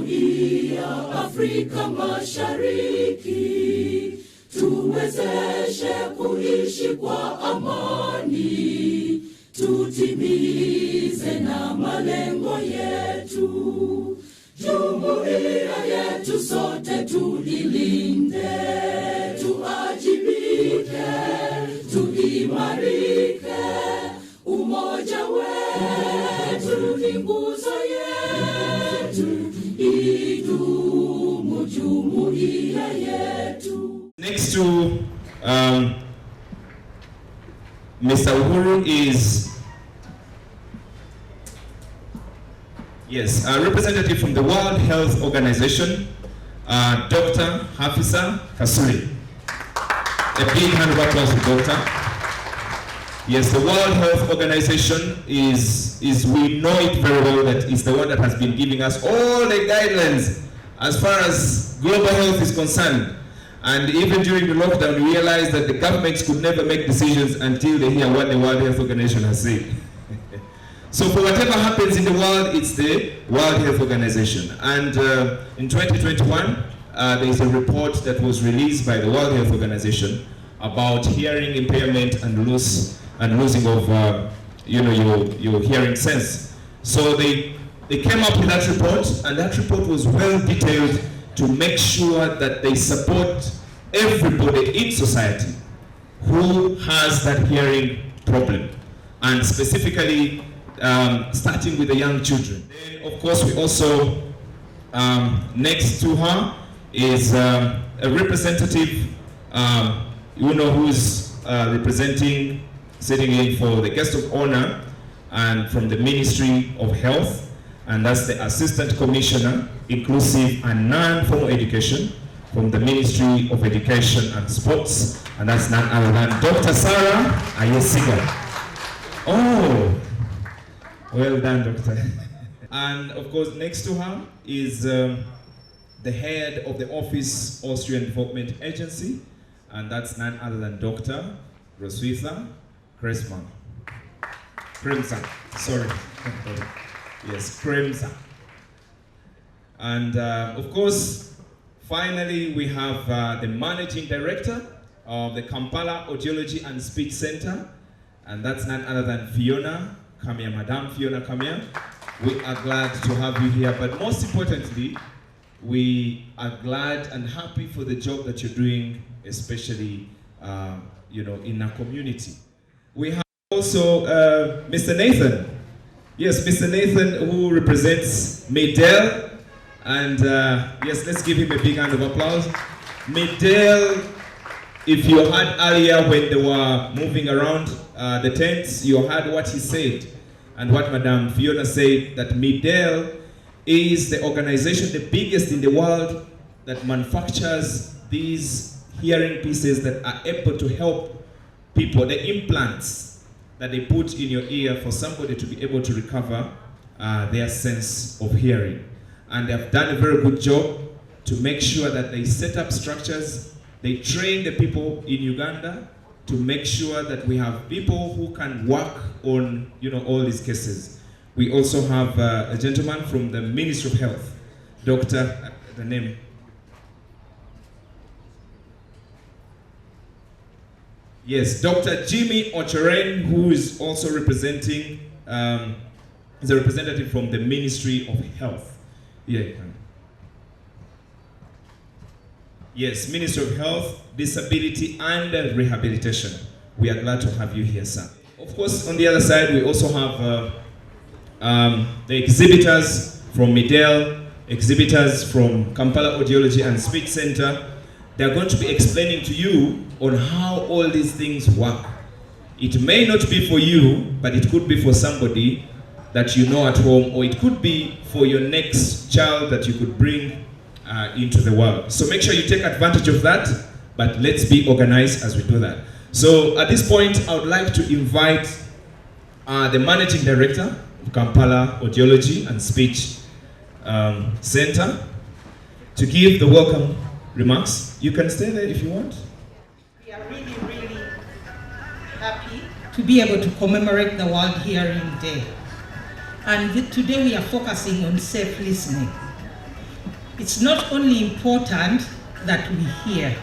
Jumuiya Afrika Mashariki, tuwezeshe kuishi kwa amani, tutimize na malengo yetu. Jumuiya yetu sote tuilinde, tuajibike, tuimarike. Umoja wetu ni nguzo yetu, idumu jumuiya yetu. Next to Mr. Uhuru is a representative from the World Health Organization, Dr. Hafisa Kasuri. A big hand of applause to Doctor. Yes, the World Health Organization is we know it very well, that is the one that has been giving us all the guidelines as far as global health is concerned. And even during the lockdown, we realized that the governments could never make decisions until they hear what the World Health Organization has said. So for whatever happens in the world, it's the World Health Organization. And in 2021, there is a report that was released by the World Health Organization about hearing impairment and losing of your hearing sense. So they came up with that report, and that report was well detailed to make sure that they support everybody in society who has that hearing problem, and specifically starting with the young children. Then, of course, we also, next to her is a representative, who's representing, sitting in for the guest of honor, and from the Ministry of Health, and that's the Assistant Commissioner, Inclusive and Non-Formal Education, from the Ministry of Education and Sports, and that's none other than Dr. Sarah Ayesiga. Oh, well done, Doctor. And of course, next to her is the head of the Office Austrian Development Agency, and that's none other than Dr. Roswitha Kremsa. Sorry. Yes, Kremsa. And of course, finally, we have the Managing Director of the Kampala Audiology and Speech Center, and that's none other than Fiona Kamia, Madam Fiona Kamia. We are glad to have you here, but most importantly, we are glad and happy for the job that you're doing, especially in our community. We have also Mr. Nathan. Yes, Mr. Nathan, who represents MeDEL, and yes, let's give him a big hand of applause. MeDEL, if you heard earlier when they were moving around the tents, you heard what he said and what Madam Fiona said, that MeDEL is the organization, the biggest in the world, that manufactures these hearing pieces that are able to help people, the implants that they put in your ear for somebody to be able to recover their sense of hearing. And they have done a very good job to make sure that they set up structures, they train the people in Uganda to make sure that we have people who can work on all these cases. We also have a gentleman from the Ministry of Health, Dr. the name. Yes, Dr. Jimmy Ochoren, who is also representing, is a representative from the Ministry of Health. Yeah. Yes, Ministry of Health, Disability and Rehabilitation. We are glad to have you here, sir. Of course, on the other side, we also have the exhibitors from MeDEL, exhibitors from Kampala Audiology and Speech Center. They're going to be explaining to you on how all these things work. It may not be for you, but it could be for somebody that you know at home, or it could be for your next child that you could bring into the world. So make sure you take advantage of that, but let's be organized as we do that. So at this point, I would like to invite the Managing Director of Kampala Audiology and Speech Center to give the welcome remarks. You can stay there if you want. We are really, really happy to be able to commemorate the World Hearing Day. And today we are focusing on safe listening. it's not only important that we hear,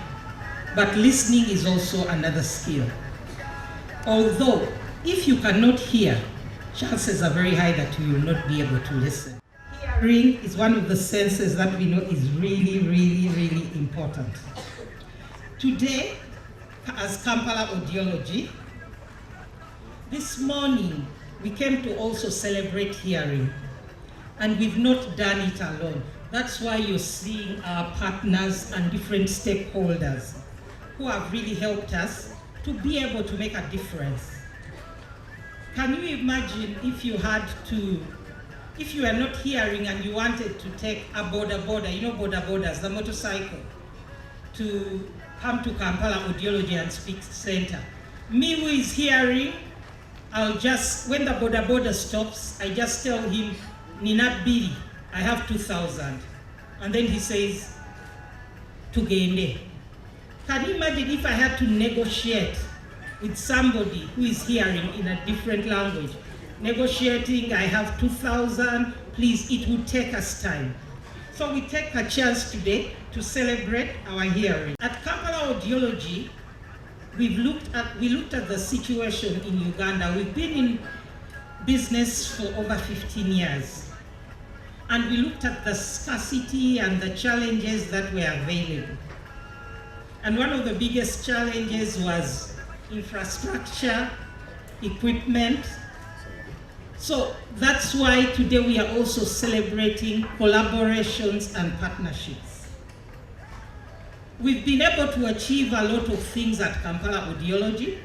but listening is also another skill. Although, if you cannot hear, chances are very high that you will not be able to listen. Hearing is one of the senses that we know is really, really, really important. Today, as Kampala Audiology, this morning we came to also celebrate hearing, and we've not done it alone. That's why you're seeing our partners and different stakeholders who have really helped us to be able to make a difference. Can you imagine if you were not hearing and you wanted to take a boda, you know bodas, the motorcycle, to come to Kampala Audiology and Speech Center. Me who is hearing, when the boda stops, I just tell him, Nina Bili, I have 2,000. And then he says, Tugende. Can you imagine if I had to negotiate with somebody who is hearing in a different language? Negotiating, I have 2,000, please, it would take us time. So we take a chance today to celebrate our hearing. At Kampala Audiology, we looked at the situation in Uganda. We've been in business for over 15 years. And we looked at the scarcity and the challenges that were available. And one of the biggest challenges was infrastructure, equipment. So that's why today we are also celebrating collaborations and partnerships. We've been able to achieve a lot of things at Kampala Audiology.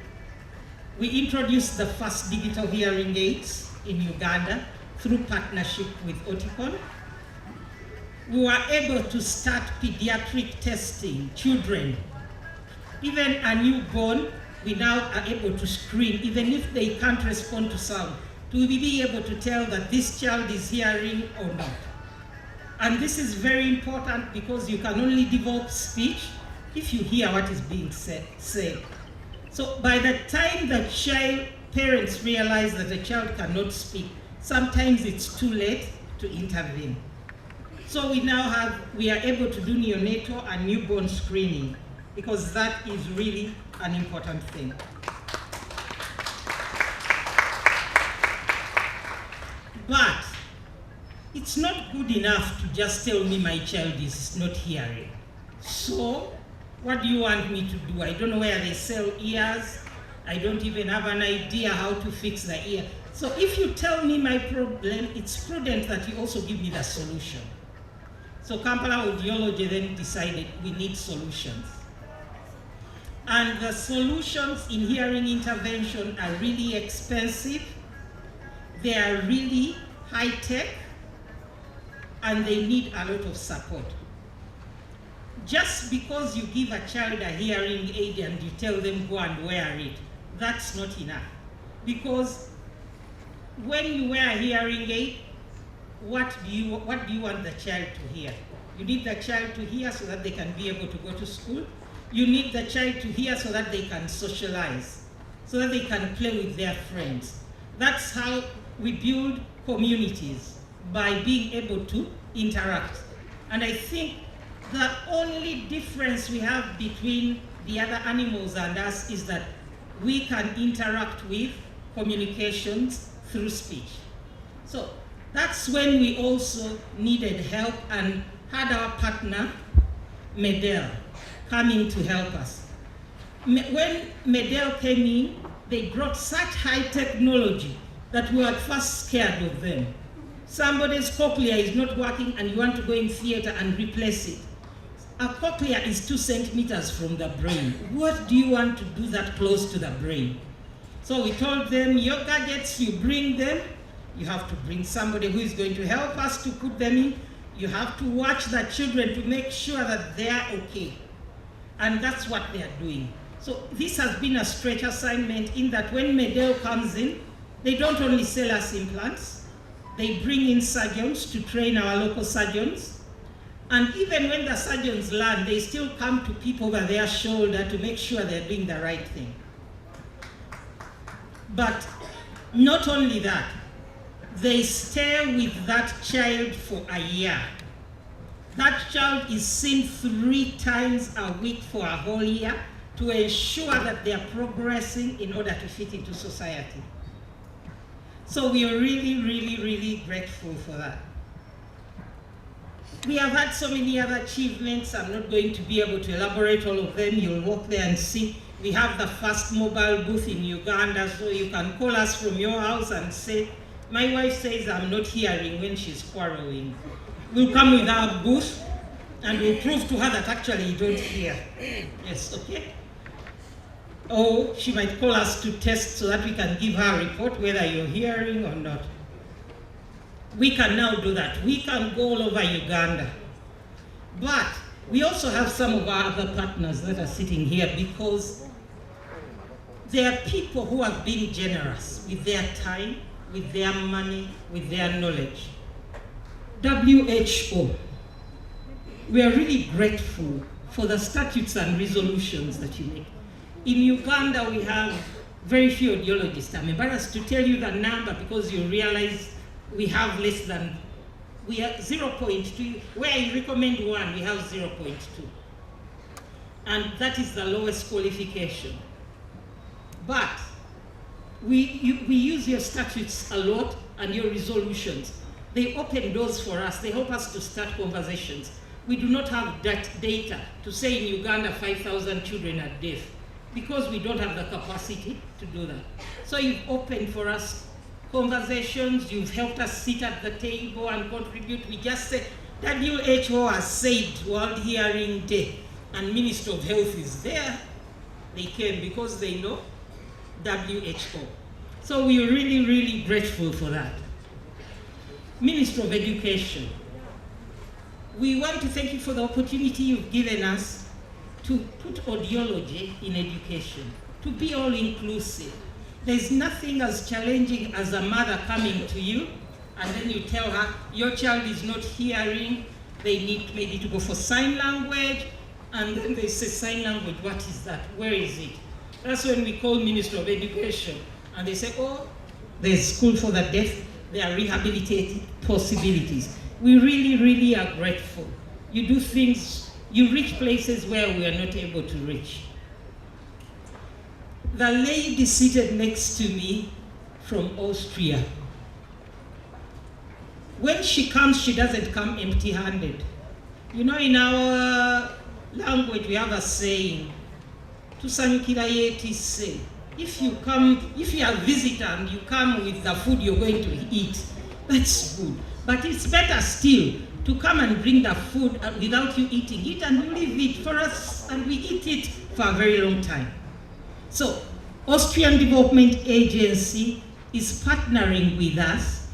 We introduced the first digital hearing aids in Uganda through partnership with Oticon. We were able to start pediatric testing, children. Even a newborn, we now are able to screen, even if they can't respond to sound, to be able to tell that this child is hearing or not. And this is very important because you can only develop speech if you hear what is being said. So by the time the parents realize that the child cannot speak, sometimes it's too late to intervene. So we are able to do neonatal and newborn screening because that is really an important thing. But it's not good enough to just tell me my child is not hearing. So what do you want me to do? I don't know where they sell ears. I don't even have an idea how to fix the ear. So if you tell me my problem, it's prudent that you also give me the solution. So Kampala Audiology then decided we need solutions. And the solutions in hearing intervention are really expensive. They are really high-tech, and they need a lot of support. Just because you give a child a hearing aid and you tell them go and wear it, that's not enough. Because when you wear a hearing aid, what do you want the child to hear? You need the child to hear so that they can be able to go to school. You need the child to hear so that they can socialize, so that they can play with their friends. That's how we build communities, by being able to interact. And I think the only difference we have between the other animals and us is that we can interact with communications through speech. So that's when we also needed help and had our partner, MeDEL, coming to help us. When MeDEL came in, they brought such high technology that we were at first scared of them. Somebody's cochlea is not working and you want to go in theater and replace it. A cochlea is 2 centimeters from the brain. What do you want to do that close to the brain? So we told them, your gadgets, you bring them. You have to bring somebody who is going to help us to put them in. You have to watch the children to make sure that they are okay. And that's what they are doing. So this has been a stretch assignment in that when MeDEL comes in, they don't only sell us implants, they bring in surgeons to train our local surgeons. And even when the surgeons learn, they still come to peep over their shoulder to make sure they're doing the right thing. But not only that, they stay with that child for a year. That child is seen 3 times a week for a whole year to ensure that they are progressing in order to fit into society. So we are really, really, really grateful for that. We have had so many other achievements. I'm not going to be able to elaborate all of them. You'll walk there and see. We have the first mobile booth in Uganda, so you can call us from your house and say, my wife says I'm not hearing when she's quarreling. We'll come with our booth and we'll prove to her that actually you don't hear. Yes, okay? Or she might call us to test so that we can give her a report whether you're hearing or not. We can now do that. We can go all over Uganda. But we also have some of our other partners that are sitting here because there are people who have been generous with their time, with their money, with their knowledge. WHO, we are really grateful for the statutes and resolutions that you make. In Uganda, we have very few audiologists. I'm embarrassed to tell you the number because you realize we have less than, we are 0.2, where you recommend 1, we have 0.2. And that is the lowest qualification. But we use your statutes a lot and your resolutions. They open doors for us, they help us to start conversations. We do not have that data to say in Uganda 5,000 children are deaf because we don't have the capacity to do that. So you've opened for us conversations, you've helped us sit at the table and contribute. We just said, WHO has said World Hearing Day, and Minister of Health is there. They came because they know WHO. So we are really, really grateful for that. Minister of Education, we want to thank you for the opportunity you've given us to put audiology in education, to be all inclusive. There's nothing as challenging as a mother coming to you and then you tell her, your child is not hearing, they need maybe to go for sign language, and then they say, sign language, what is that? Where is it? That's when we call Minister of Education, and they say, oh, there's school for the deaf, there are rehabilitative possibilities. We really, really are grateful. You do things, you reach places where we are not able to reach. The lady seated next to me from Austria, when she comes, she doesn't come empty-handed. You know, in our language, we have a saying, "Tusanyukira yetisse." If you are a visitor and you come with the food you're going to eat, that's good. But it's better still to come and bring the food without you eating it, and you leave it for us, and we eat it for a very long time. So, Austrian Development Agency is partnering with us.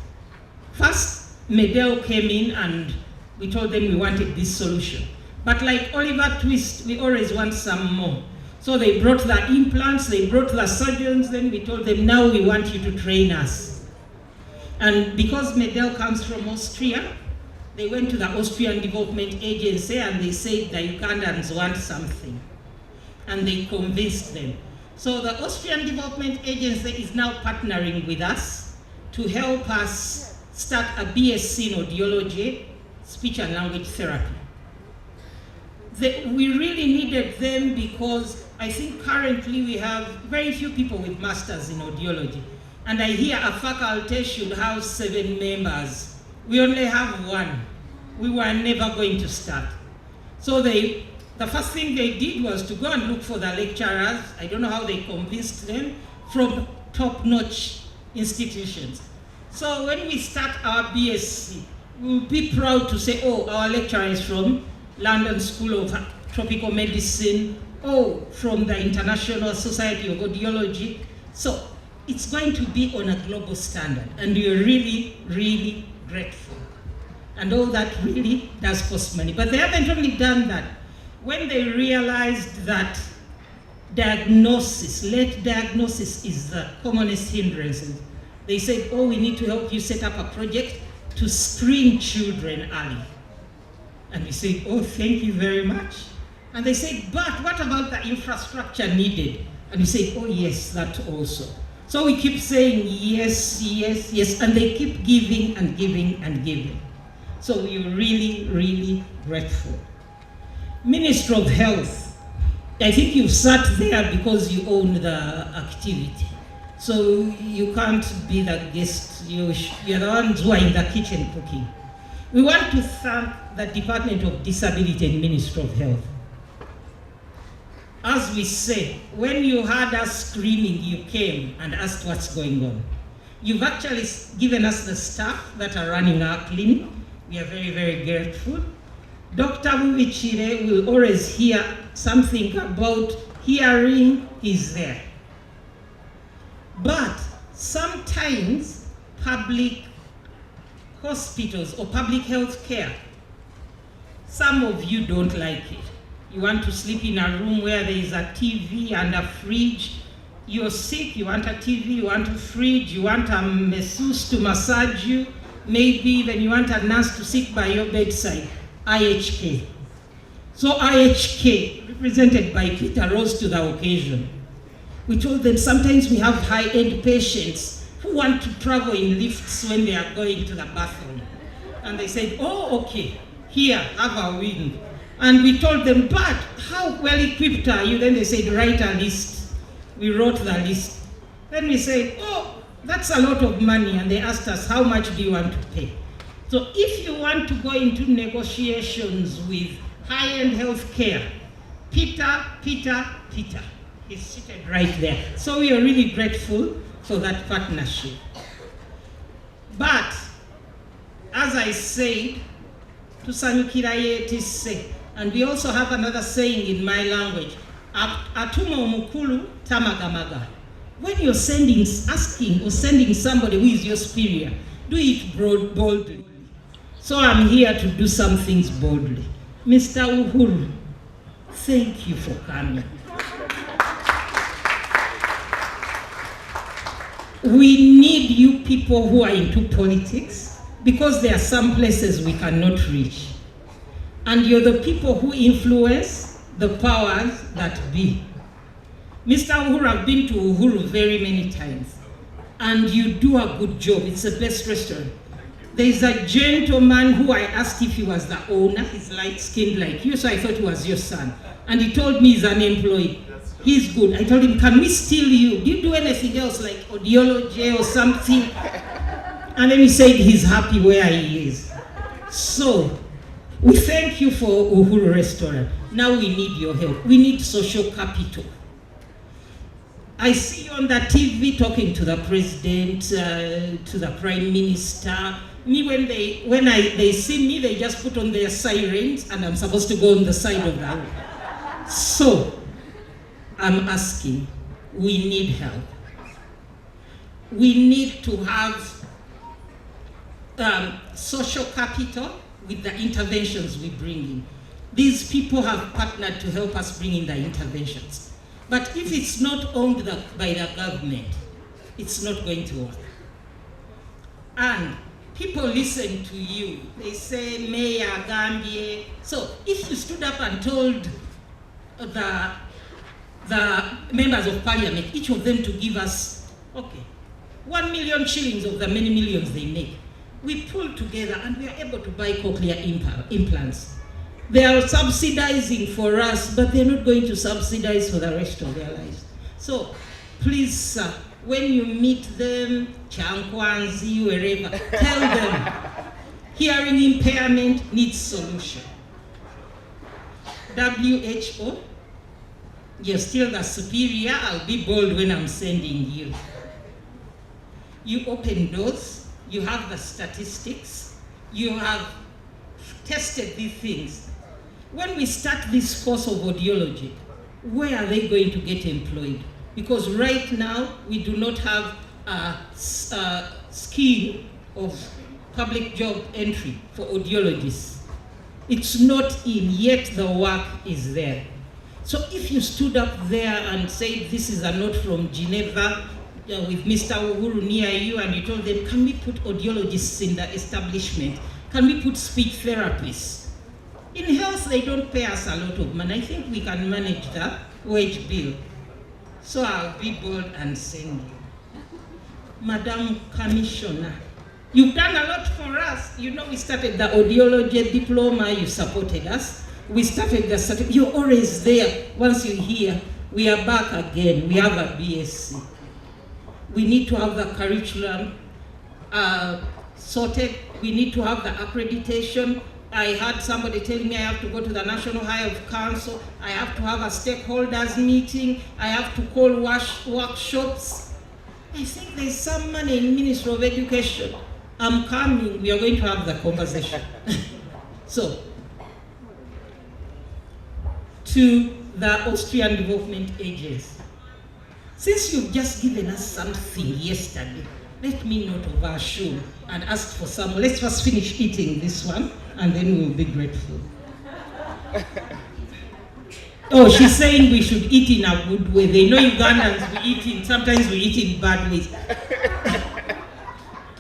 First, MeDEL came in and we told them we wanted this solution. But like Oliver Twist, we always want some more. So they brought the implants, they brought the surgeons, then we told them, now we want you to train us. And because MeDEL comes from Austria, they went to the Austrian Development Agency and they said the Ugandans want something. And they convinced them. So the Austrian Development Agency is now partnering with us to help us start a BSc in audiology, speech and language therapy. We really needed them because I think currently we have very few people with masters in audiology. And I hear a faculty should have 7 members. We only have 1. We were never going to start. So the first thing they did was to go and look for the lecturers. I don't know how they convinced them, from top-notch institutions. So when we start our BSc, we'll be proud to say, oh, our lecturer is from London School of Tropical Medicine, or from the International Society of Audiology. So it's going to be on a global standard, and we're really, really grateful. And all that really does cost money. But they haven't only done that. When they realized that late diagnosis is the commonest hindrance, they said, oh, we need to help you set up a project to screen children early. And we said, oh, thank you very much. And they said, but what about the infrastructure needed? And we said, oh yes, that also. So we keep saying yes, yes, yes, and they keep giving and giving and giving. So we're really, really grateful. Minister of Health, I think you've sat there because you own the activity. So you can't be the guest, you're the ones who are in the kitchen cooking. We want to thank the Department of Disability and Ministry of Health. As we say, when you heard us screaming, you came and asked what's going on. You've actually given us the staff that are running our clinic. We are very, very grateful. Dr. Mubichire will always hear something about hearing, he's there. But sometimes public hospitals or public health care, some of you don't like it. You want to sleep in a room where there is a TV and a fridge. You're sick, you want a TV, you want a fridge, you want a masseuse to massage you, maybe even you want a nurse to sit by your bedside. IHK. So IHK, represented by Peter, rose to the occasion. We told them sometimes we have high-end patients who want to travel in lifts when they are going to the bathroom. And they said, oh, okay, here, have a wing. And we told them, but how well equipped are you? Then they said, write a list. We wrote the list. Then we said, oh, that's a lot of money. And they asked us, how much do you want to pay? So if you want to go into negotiations with high-end health care, Peter, he's seated right there. So we are really grateful for that partnership. But, as I said, tusanyukira yetisse, and we also have another saying in my language, atuma omukulu tamagamaga. When you're asking or sending somebody who is your superior, do it boldly. So I'm here to do some things boldly. Mr. Uhuru, thank you for coming. We need you people who are into politics because there are some places we cannot reach. And you're the people who influence the powers that be. Mr. Uhuru, I've been to Uhuru very many times, and you do a good job. It's the best restaurant. There's a gentleman who I asked if he was the owner. He's light-skinned like you, so I thought he was your son. And he told me he's an employee. He's good. I told him, can we steal you? Do you do anything else like audiology or something? And then he said he's happy where he is. So, we thank you for Uhuru Restaurant. Now we need your help. We need social capital. I see you on the TV talking to the president, to the prime minister. Me, when they see me, they just put on their sirens, and I'm supposed to go on the side of the road. So, I'm asking, we need help. We need to have social capital with the interventions we bring in. These people have partnered to help us bring in the interventions. But if it's not owned by the government, it's not going to work. And people listen to you. They say, Mayor, Gambie. So if you stood up and told the members of parliament, each of them to give us, 1 million shillings of the many millions they make, we pull together and we are able to buy cochlear implants. They are subsidizing for us, but they're not going to subsidize for the rest of their lives. So, please, sir, when you meet them, Chankwanzi, wherever, tell them hearing impairment needs solution. WHO, you're still the superior. I'll be bold when I'm sending you. You open doors, you have the statistics, you have tested these things. When we start this course of audiology, where are they going to get employed? Because right now, we do not have a scheme of public job entry for audiologists. It's not in, yet the work is there. So if you stood up there and said, this is a note from Geneva with Mr. Uhuru near you, and you told them, can we put audiologists in the establishment? Can we put speech therapists? In health, they don't pay us a lot of money. I think we can manage the wage bill. So I'll be bold and send you. Madam Commissioner, You've done a lot for us. You know, we started the audiology diploma, you supported us. We started the certificate, you're always there. Once you hear, we are back again. We have a BSc. We need to have the curriculum sorted. We need to have the accreditation. I had somebody telling me I have to go to the National High of Council. I have to have a stakeholders meeting. I have to call workshops. I think there's some money in Ministry of Education. I'm coming. We are going to have the conversation. So, to the Austrian Development Agency. Since you've just given us something yesterday, let me not overshoot and ask for some. Let's first finish eating this one, and then we'll be grateful. Oh, she's saying we should eat in a good way. They know Ugandans, sometimes we eat in bad ways.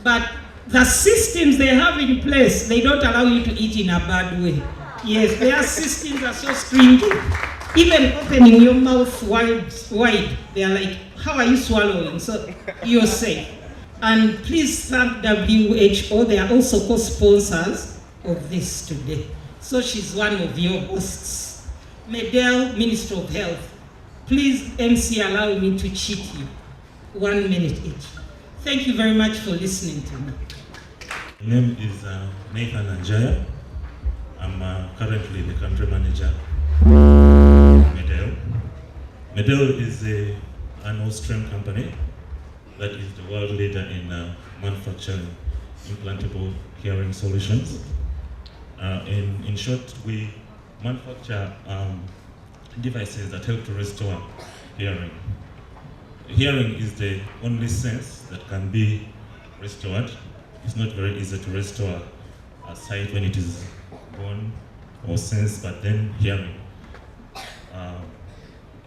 But the systems they have in place, they don't allow you to eat in a bad way. Yes, their systems are so stringent. Even opening your mouth wide, they are like, how are you swallowing? So you're safe. And please thank WHO. They are also co-sponsors of this today. So she's one of your hosts. MeDEL, Minister of Health. Please, MC, allow me to cheat you. 1 minute each. Thank you very much for listening to me. My name is Nathan Anjaya. I'm currently the country manager of MeDEL. MeDEL is an Austrian company that is the world leader in manufacturing implantable hearing solutions. In short, we manufacture devices that help to restore hearing. Hearing is the only sense that can be restored. It's not very easy to restore a sight when it is gone or sense, but then hearing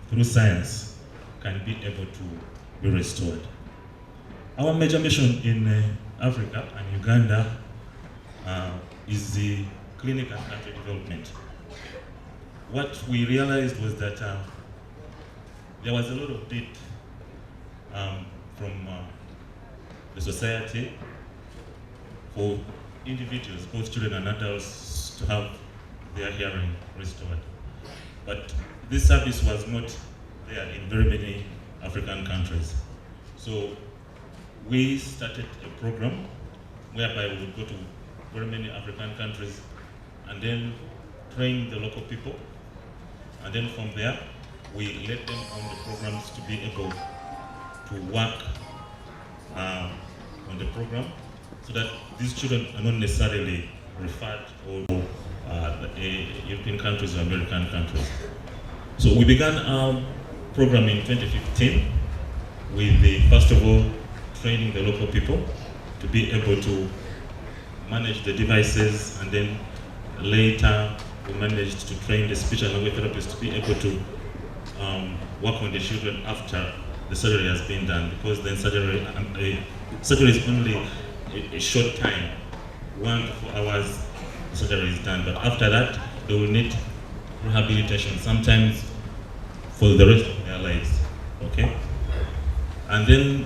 through science can be able to be restored. Our major mission in Africa and Uganda is the clinic and country development. What we realized was that there was a lot of need from the society for individuals, both children and adults, to have their hearing restored. But this service was not there in very many African countries. So we started a program whereby we would go to very many African countries and then train the local people. And then from there, we led them on the programs to be able to work on the program so that these children are not necessarily referred or European countries or American countries. So we began our program in 2015 with the, first of all, training the local people to be able to manage the devices, and then later we managed to train the speech and language therapists to be able to work on the children after the surgery has been done, because then surgery is only a short time, 1 to 4 hours the surgery is done, but after that they will need rehabilitation, sometimes for the rest of their lives, okay? And then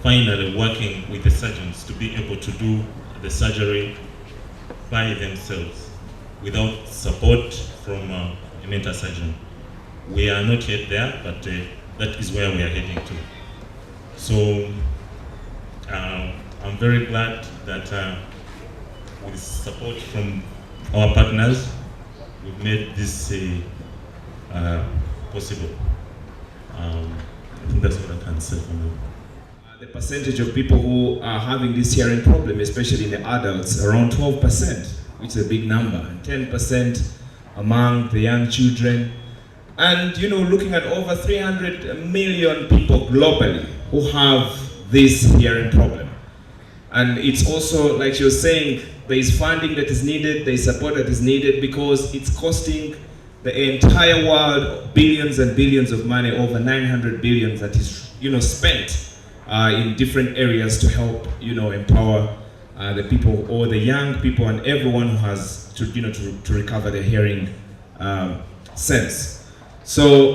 finally working with the surgeons to be able to do the surgery by themselves without support from a mental surgeon. We are not yet there, but that is where we are heading to. So I'm very glad that with support from our partners, we've made this possible. I think that's what I can say for now. The percentage of people who are having this hearing problem, especially in the adults, around 12%, which is a big number, and 10% among the young children. And you know, looking at over 300 million people globally who have this hearing problem. And it's also, like you're saying, there is funding that is needed, there is support that is needed, because it's costing the entire world billions and billions of money, over 900 billion that is, you know, spent in different areas to help, you know, empower the people, or the young people, and everyone who has to, you know, to recover their hearing sense. So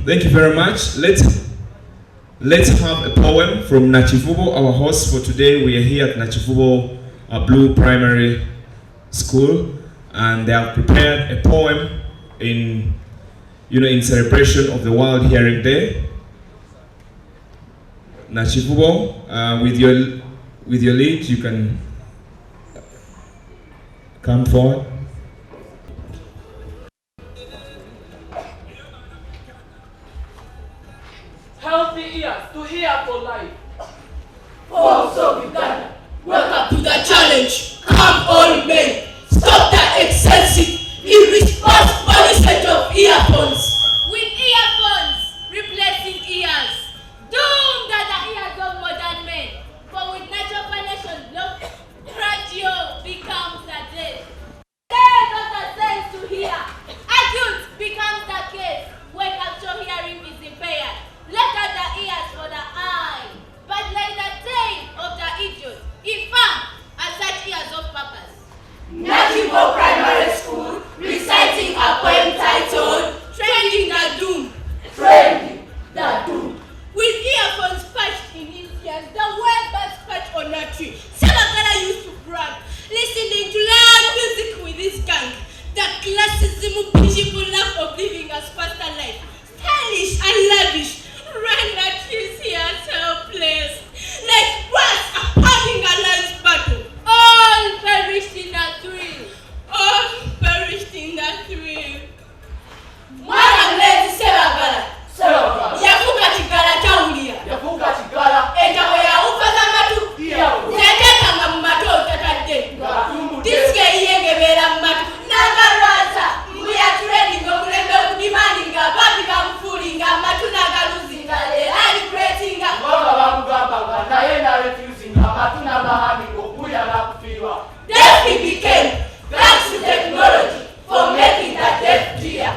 thank you very much. Let's let's have a poem from Nakivubo, our host for today. We are here at Nakivubo Blue Primary School, and they have prepared a poem in celebration of the World Hearing Day. Nakivubo, with your lead, you can come forward. Healthy ears to hear for life. Also Uganda, welcome to the challenge. Come all men, stop the excessive, irresponsible usage of earphones. With earphones replacing ears, doomed are the ears of modern men. For with natural foundation block, radio becomes the dead. Dead of the sense to hear, acute becomes the case when actual hearing is impaired. Let out the ears for the eye, but like the tail of the idiot, if found as such ears of purpose. Nakivubo Primary School, reciting a poem titled Trending the Doom. Trending the Doom. With earphones patched in his ears, the word birds patched on a tree. Sabagala used to brag, listening to loud music with his gang. The classism, beautiful laugh of living as faster life. Stylish and lavish, ran at his ears helpless. Like rats upholding a lance battle. All perished in the thrill. All perished in the thrill. Mwana mlezi Sebagala, yafuka chigala chaulia. Enjawo ya ufaza matu, yateka nga mmato utatadde. Diske iyengebera mmatu, nagalwaza, mbuya training omulembe okudimandinga, babi bamufulinga, matu nagaluzinga, ali creatinga. Deaf he became, thanks to technology, for making the deaf dear.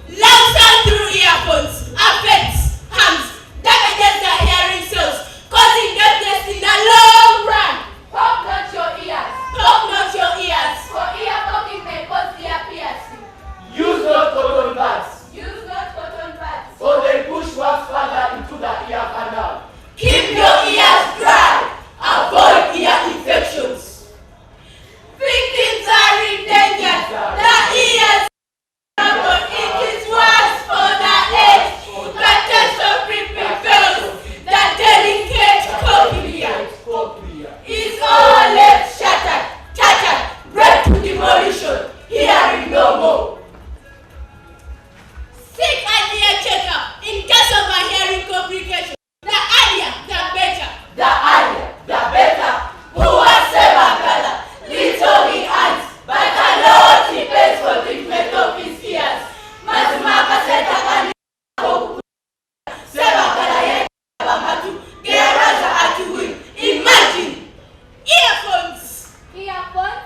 Loud sound through earphones affects harms, damages the hearing cells, causing deafness in the long run. Pop not your ears. Pop not your ears. For ear popping may cause ear piercing. Use not cotton buds, Use not cotton buds. or they push wax further into the ear canal. Keep your ears dry. Avoid ear infections. Victims are endangered. The ears trouble. It is worse for the age. The test of ripping fails. The delicate cochlea is all left shattered, break to demolition. Hearing no more. Seek an ear checkup in case of a hearing complication. The earlier, the better. The earlier, the better. Who has Sebagala? Little he has, but a lot he pays for treatment of his ears. Mazimaka Seta Kani Sebagala Yabamatu Geraza Atiwin. Imagine! Earphones! Earphones,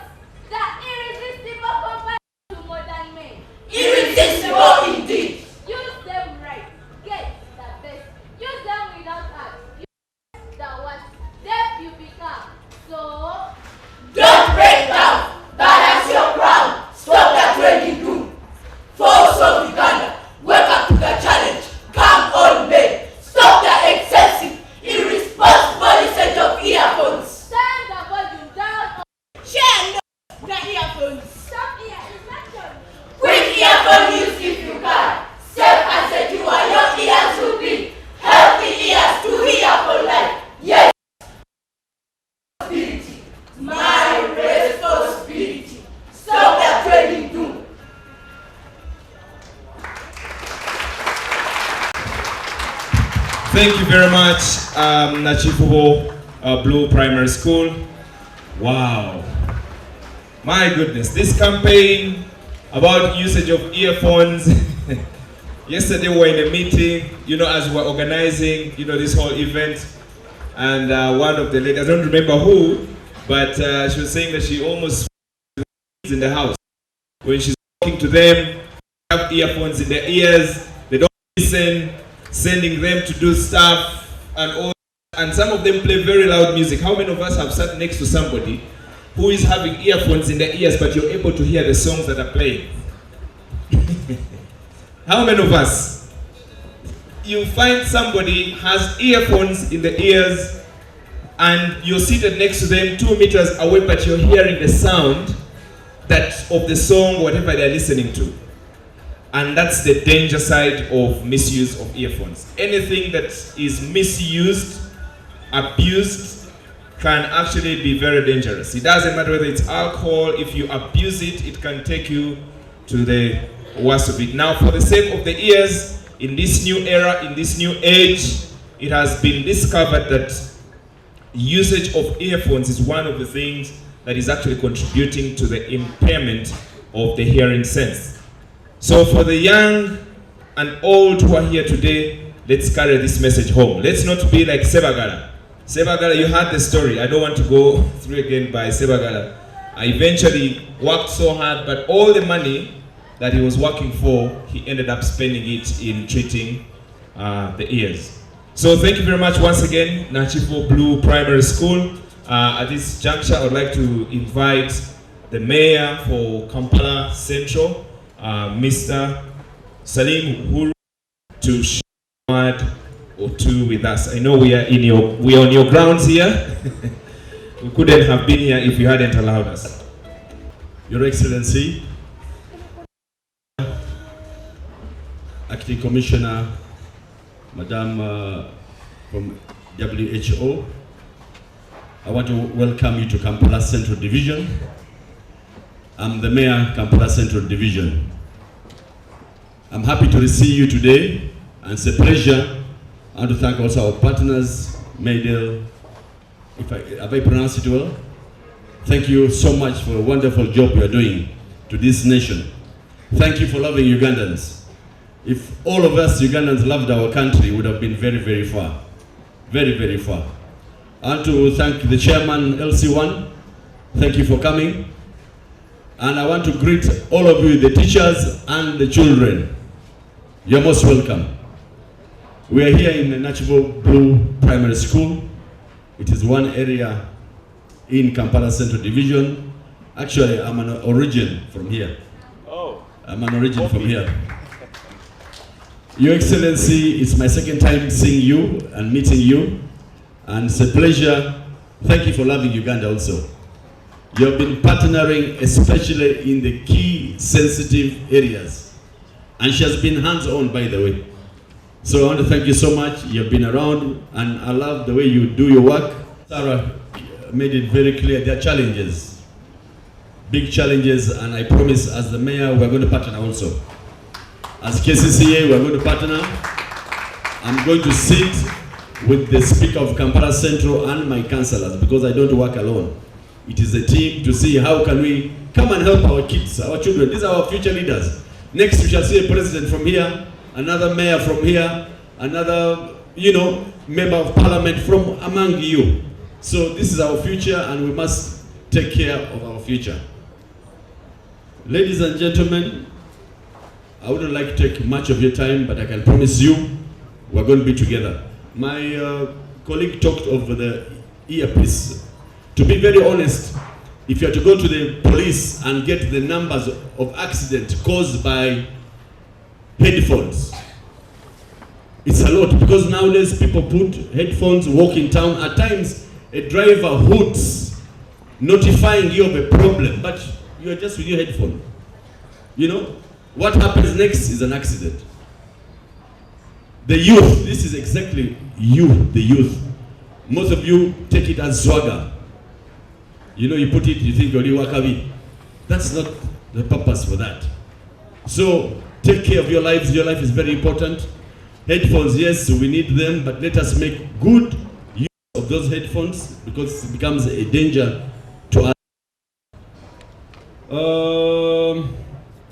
the irresistible companion to modern men. Irresistible indeed. Use them right, get the best. Use them without us. Use the worst. Deaf you become. So, Don't break down. Balance your crown. Stop the trending doom. Force of Uganda, wake up to the challenge. Come on, men. Stop the excessive, irresponsible usage of earphones. turn the volume down. Share the earphones. Stop ear infection. Quick earphone use if you can. Safe and secure your ears will be. Healthy ears to hear for life. Yes. Responsibility. My responsibility. Stop the trending doom. Thank you very much, Nakivubo Blue Primary School. Wow. My goodness, this campaign about usage of earphones. Yesterday we were in a meeting, as we were organizing, this whole event. And one of the ladies, I don't remember who, but she was saying that she almost in the house. When she's talking to them, they have earphones in their ears, they don't listen, sending them to do stuff and all. And some of them play very loud music. How many of us have sat next to somebody who is having earphones in their ears, but you're able to hear the songs that are playing? How many of us? you find somebody has earphones in the ears and you're seated next to them 2 meters away, but you're hearing the sound of the song, whatever they're listening to. And that's the danger side of misuse of earphones. Anything that is misused, abused, can actually be very dangerous. It doesn't matter whether it's alcohol. If you abuse it, it can take you to the worst of it. Now, for the sake of the ears, in this new era, in this new age, it has been discovered that usage of earphones is one of the things that is actually contributing to the impairment of the hearing sense. So for the young and old who are here today, let's carry this message home. Let's not be like Sebagala. Sebagala, you heard the story. I don't want to go through again by Sebagala. I eventually worked so hard, but all the money that he was working for, he ended up spending it in treating the ears. So thank you very much once again, Nakivubo Blue Primary School. At this juncture, I would like to invite the mayor for Kampala Central, Mr. Salim Uhuru, to share a word or two with us. I know we are on your grounds here. We couldn't have been here if you hadn't allowed us. Your Excellency, Acting Commissioner, Madam from WHO, I want to welcome you to Kampala Central Division. I'm the Mayor, Kampala Central Division. I'm happy to receive you today, and it's a pleasure. I want to thank also our partners, MeDEL. Have I pronounced it well? Thank you so much for a wonderful job you are doing to this nation. Thank you for loving Ugandans. If all of us Ugandans loved our country, we would have been very, very far. Very, very far. I want to thank the chairman, LC1. Thank you for coming. And I want to greet all of you, the teachers and the children. You're most welcome. We are here in the Nakivubo Blue Primary School. It is one area in Kampala Central Division. Actually, I'm an origin from here. Oh. I'm an origin from here. Your Excellency, it's my second time seeing you and meeting you. And it's a pleasure. Thank you for loving Uganda also. You have been partnering, especially in the key sensitive areas. And she has been hands-on, by the way. So I want to thank you so much. You have been around, and I love the way you do your work. Sarah made it very clear there are challenges, big challenges, and I promise as the mayor, we're going to partner also. As KCCA, we're going to partner. I'm going to sit with the Speaker of Kampala Central and my councillors, because I don't work alone. It is a team to see how can we come and help our kids, our children. These are our future leaders. Next, we shall see a president from here, another mayor from here, another, member of parliament from among you. So this is our future, and we must take care of our future. Ladies and gentlemen, I wouldn't like to take much of your time, but I can promise you we're going to be together. My colleague talked over the earpiece. To be very honest, if you are to go to the police and get the numbers of accidents caused by headphones, it's a lot, because nowadays people put headphones, walk in town. At times, a driver hoots, notifying you of a problem, but you are just with your headphone. What happens next is an accident. The youth, this is exactly you, the youth. Most of you take it as swagger. You put it, you think you're wakabi. That's not the purpose for that. So take care of your lives. Your life is very important. Headphones, yes, we need them, but let us make good use of those headphones, because it becomes a danger to us.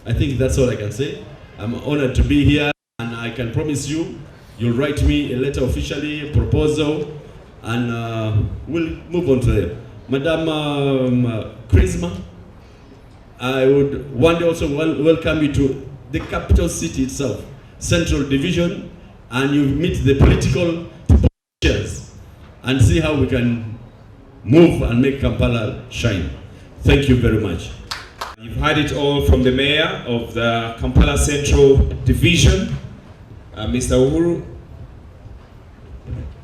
I think that's all I can say. I'm honored to be here, and I can promise you, you'll write me a letter officially, a proposal, and we'll move on to it. Madam Charisma, I would one day also welcome you to the capital city itself, Central Division, and you meet the political politicians and see how we can move and make Kampala shine. Thank you very much. You've heard it all from the mayor of the Kampala Central Division, Mr. Uhuru.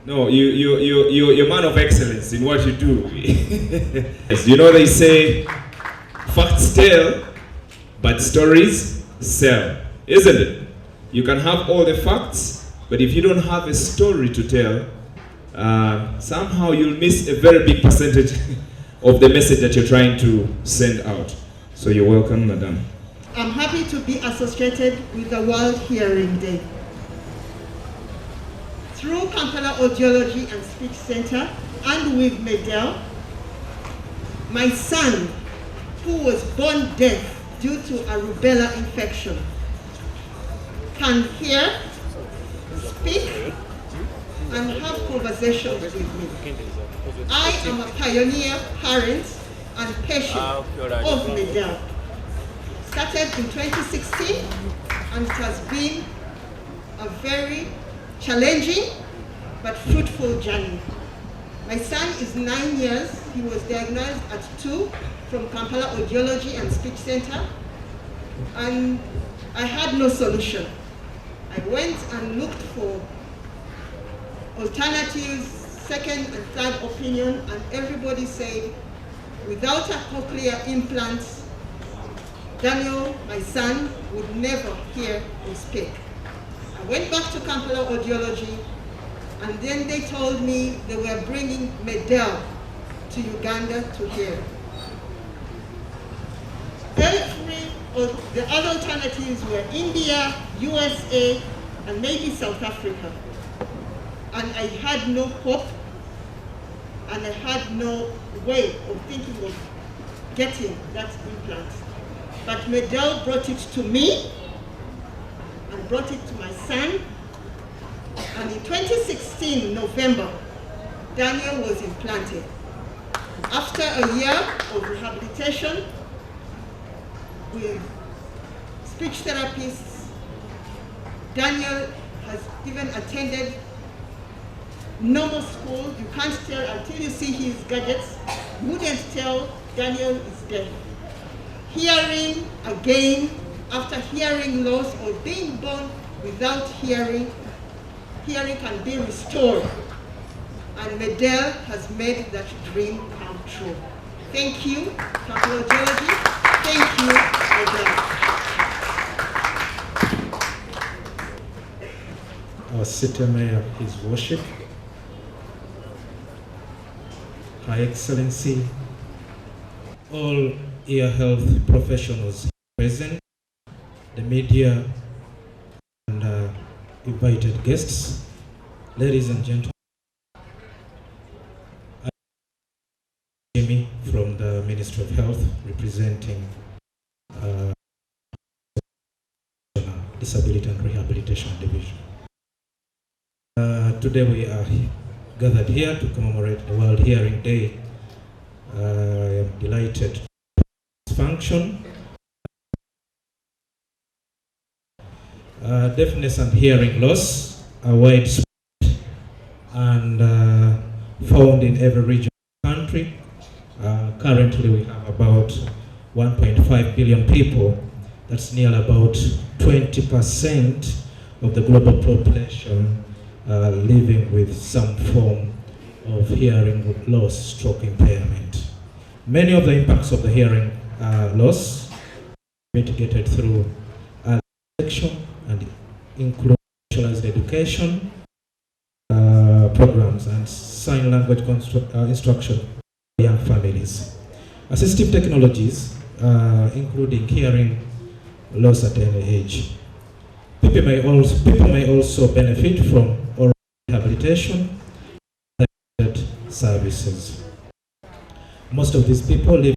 No, you're a man of excellence in what you do. Yes, you know they say, facts tell, but stories sell, isn't it? You can have all the facts, but if you don't have a story to tell, somehow you'll miss a very big percentage of the message that you're trying to send out. So you're welcome, Madam. I'm happy to be associated with the World Hearing Day. Through Kampala Audiology and Speech Center and with MeDEL, my son, who was born deaf due to a rubella infection, can hear, speak, and have conversations with me. I am a pioneer parent and patient of MeDEL. Started in 2016, and it has been a very challenging but fruitful journey. My son is 9 years. He was diagnosed at 2 from Kampala Audiology and Speech Center, and I had no solution. I went and looked for alternatives, second and third opinion, and everybody said without a cochlear implant, Daniel, my son, would never hear or speak. I went back to Kampala Audiology, and then they told me they were bringing MeDEL to Uganda to hear. The other alternatives were India, USA, and maybe South Africa. And I had no hope, and I had no way of thinking of getting that implant. But MeDEL brought it to me and brought it to my son. And in 2016, November, Daniel was implanted. After a year of rehabilitation with speech therapists, Daniel has even attended normal school. You can't tell until you see his gadgets. You wouldn't tell Daniel is deaf. Hearing again, after hearing loss or being born without hearing, hearing can be restored. And MeDEL has made that dream come true. Thank you, Kampala Audiology. Thank you, MeDEL. Our City Mayor, His Worship, Her Excellency, all ear health professionals present, the media, and invited guests, ladies and gentlemen. I'm Jimmy from the Ministry of Health, representing Disability and Rehabilitation Division. Today we are gathered here to commemorate the World Hearing Day. I am delighted function. Deafness and hearing loss are widespread and found in every region of the country. Currently we have about 1.5 billion people. That's nearly about 20% of the global population living with some form of hearing loss, stroke impairment. Many of the impacts of the hearing loss mitigated through protection and include specialized education programs and sign language instruction for young families. Assistive technologies, including hearing loss at any age. People may also benefit from oral rehabilitation and services. Most of these people live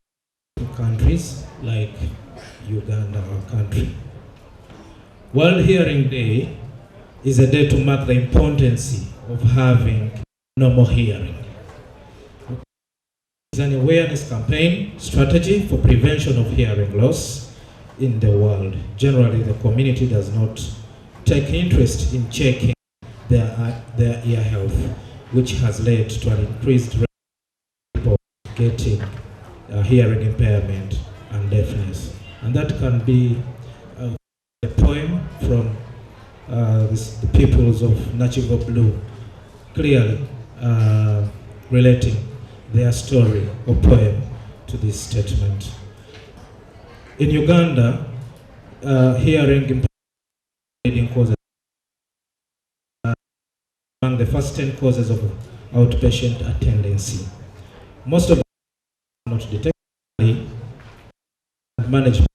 in countries like Uganda, our country. World Hearing Day is a day to mark the importance of having normal hearing. It's an awareness campaign strategy for prevention of hearing loss in the world. Generally, the community does not take interest in checking their ear health, which has led to an increased rate of people getting hearing impairment and deafness. And that can be a poem from the peoples of Nakivubo clearly relating their story or poem to this statement. In Uganda, hearing impairment causes among the first 10 causes of outpatient attendancy. Most of them are not detected and managed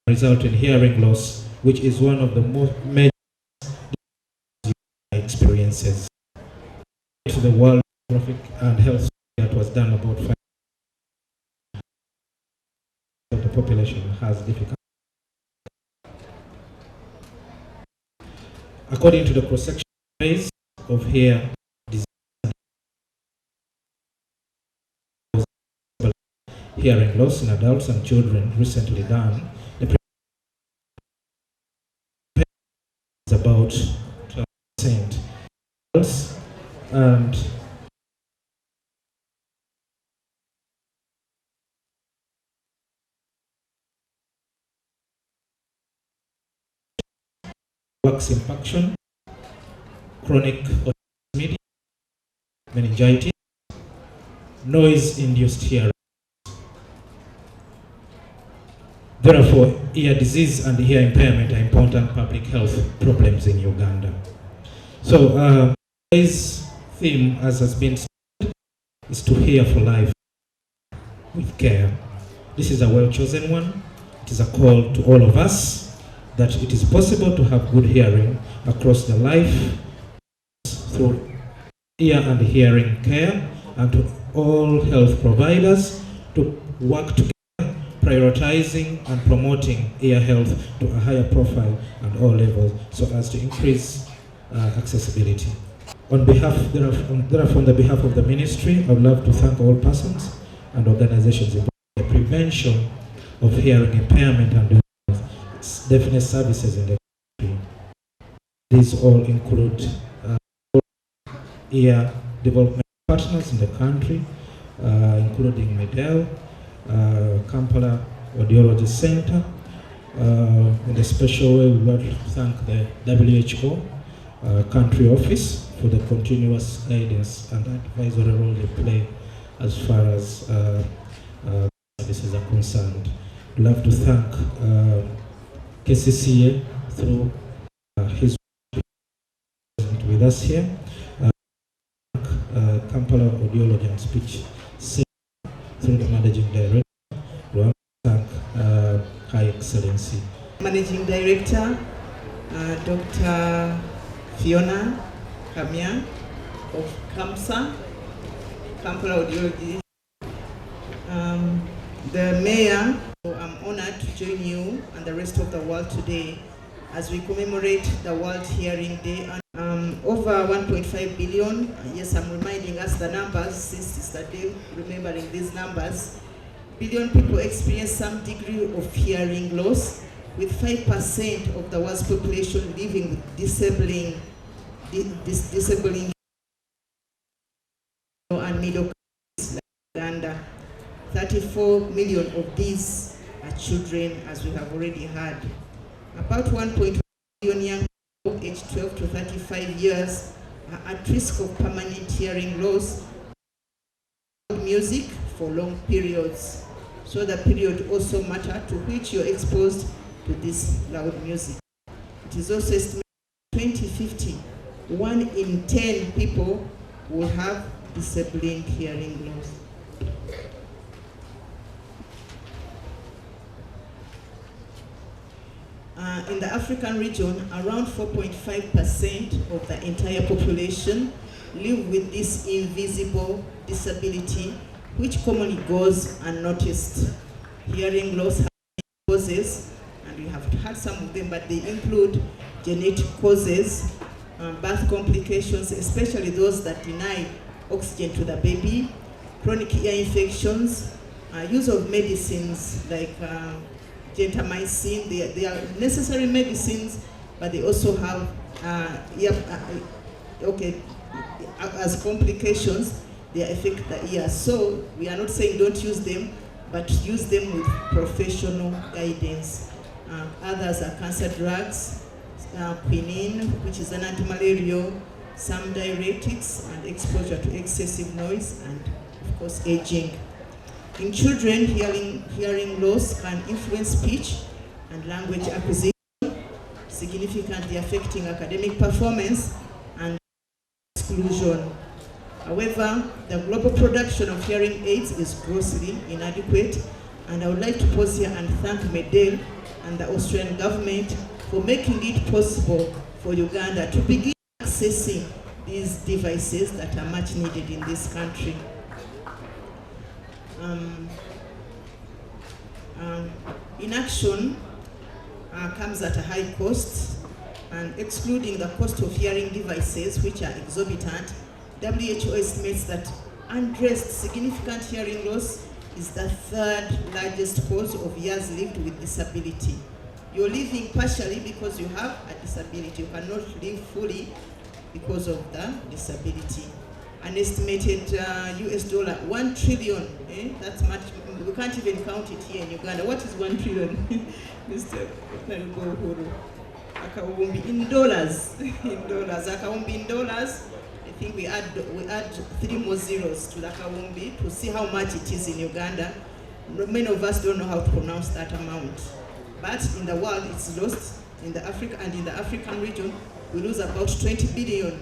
result in hearing loss, which is one of the most major experiences. To the World Demographic and Health that was done about 5% of the population has difficulty. According to the cross-section phase of hair disease, hearing loss in adults and children recently done, the is about 12%. And wax impaction, chronic media, meningitis, noise-induced hearing. Therefore, ear disease and ear impairment are important public health problems in Uganda. So, today's theme, as has been said, is to hear for life with care. This is a well-chosen one. It is a call to all of us that it is possible to have good hearing across the life through ear and hearing care, and to all health providers to work together, prioritizing and promoting ear health to a higher profile at all levels so as to increase accessibility. On behalf of the ministry, I would love to thank all persons and organizations involved in the prevention of hearing impairment and deafness services in the country. These all include ear development partners in the country, including MeDEL, Kampala Audiology Center. In a special way, we would like to thank the WHO country office for the continuous guidance and advisory role they play as far as services are concerned. We'd love to thank KCCA through his with us here, Kampala Audiology and Speech Center through the Managing Director. We want to thank High Excellency Managing Director, Dr. Fiona Kamya of KAMSA, Kampala Audiology. The Mayor, I'm honored to join you and the rest of the world today as we commemorate the World Hearing Day. Over 1.5 billion, yes, I'm reminding us the numbers since it's the day remembering these numbers. Billion people experience some degree of hearing loss, with 5% of the world's population living with disabling and middle class like Uganda. 34 million of these are children, as we have already heard. About 1.1 million young people aged 12 to 35 years are at risk of permanent hearing loss. Music for long periods. So the period also matters to which you're exposed to this loud music. It is also estimated in 2050, 1 in 10 people will have disabling hearing loss. In the African region, around 4.5% of the entire population live with this invisible disability, which commonly goes unnoticed. Hearing loss has many causes, and we have had some of them, but they include genetic causes, birth complications, especially those that deny oxygen to the baby, chronic ear infections, use of medicines like gentamicin. They are necessary medicines, but they also have as complications, they affect the ear. So we are not saying don't use them, but use them with professional guidance. Others are cancer drugs, quinine, which is an anti-malarial, some diuretics, and exposure to excessive noise, and of course aging. In children, hearing loss can influence speech and language acquisition, significantly affecting academic performance and exclusion. However, the global production of hearing aids is grossly inadequate, and I would like to pause here and thank MeDEL and the Australian government for making it possible for Uganda to begin accessing these devices that are much needed in this country. Inaction comes at a high cost, and excluding the cost of hearing devices, which are exorbitant, WHO estimates that unaddressed significant hearing loss is the third largest cause of years lived with disability. You're living partially because you have a disability. You cannot live fully because of the disability. An estimated US dollar, 1 trillion, that's much, we can't even count it here in Uganda. What is 1 trillion, Mr. Nakivubo? Akawumbi in dollars, Akawumbi in dollars. I think we add 3 more zeros to the Akawumbi to see how much it is in Uganda. Many of us don't know how to pronounce that amount. But in the world, it's lost. In the Africa and in the African region, we lose about 20 billion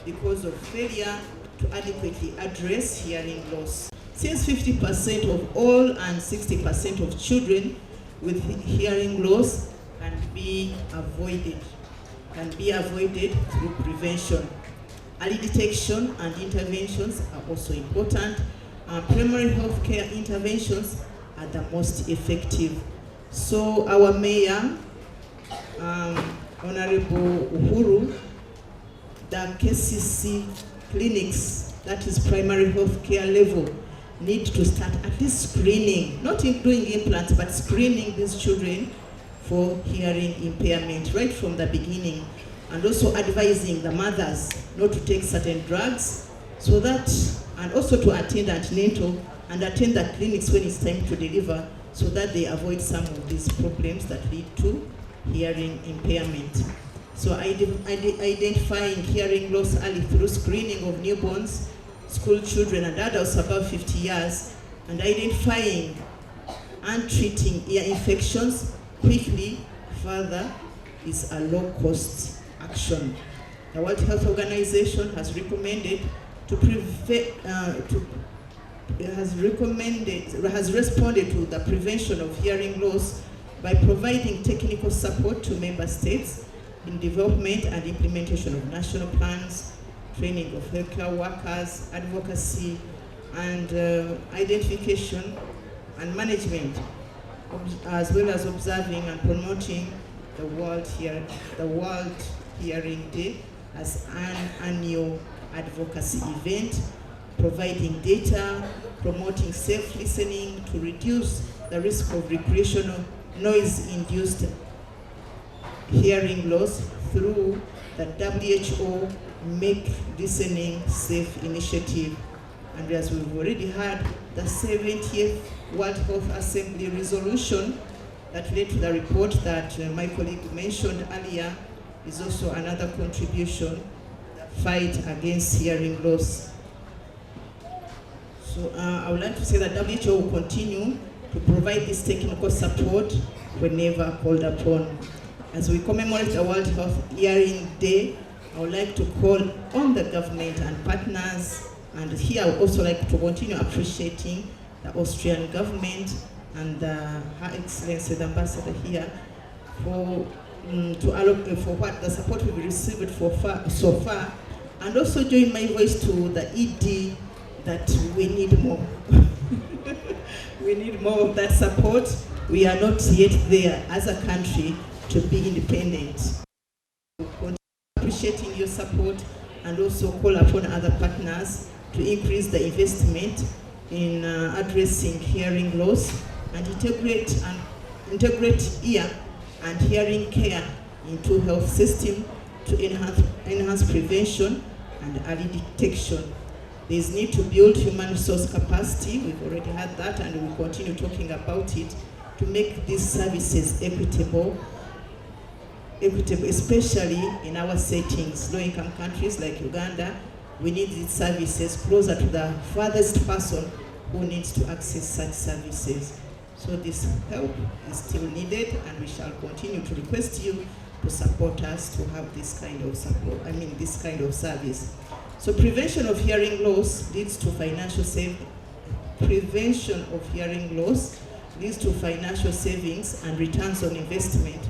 because of failure to adequately address hearing loss. Since 50% of all and 60% of children with hearing loss can be avoided through prevention. Early detection and interventions are also important. Primary health care interventions are the most effective. So our mayor, Honorable Uhuru, the KCC clinics, that is primary health care level, need to start at least screening, not doing implants, but screening these children for hearing impairment right from the beginning, and also advising the mothers not to take certain drugs, so that, and also to attend antenatal and attend the clinics when it's time to deliver, so that they avoid some of these problems that lead to hearing impairment. So identifying hearing loss early through screening of newborns, school children and adults above 50 years, and identifying and treating ear infections quickly further is a low-cost action. The World Health Organization has recommended has responded to the prevention of hearing loss by providing technical support to member states in development and implementation of national plans, training of healthcare workers, advocacy, and identification and management, as well as observing and promoting the World Hearing Day as an annual advocacy event, providing data, promoting safe listening to reduce the risk of recreational noise-induced hearing loss through the WHO Make Listening Safe initiative. And as we've already heard, the 70th World Health Assembly resolution that led to the report that my colleague mentioned earlier is also another contribution, fight against hearing loss. So I would like to say that WHO will continue to provide this technical support whenever called upon. As we commemorate the World Health Hearing Day, I would like to call on the government and partners, and here I would also like to continue appreciating the Australian government and Her Excellency the Ambassador here for what the support we've received so far, and also join my voice to the ED that we need more. We need more of that support. We are not yet there as a country to be independent. Appreciating your support, and also call upon other partners to increase the investment in addressing hearing loss and integrate ear and hearing care into health system to enhance prevention and early detection. There is need to build human resource capacity. We've already had that, and we'll continue talking about it, to make these services equitable equitable, especially in our settings, low-income countries like Uganda. We need these services closer to the farthest person who needs to access such services. So this help is still needed, and we shall continue to request you to support us to have this kind of support, this kind of service. So prevention of hearing loss leads to financial savings. Prevention of hearing loss leads to financial savings and returns on investment,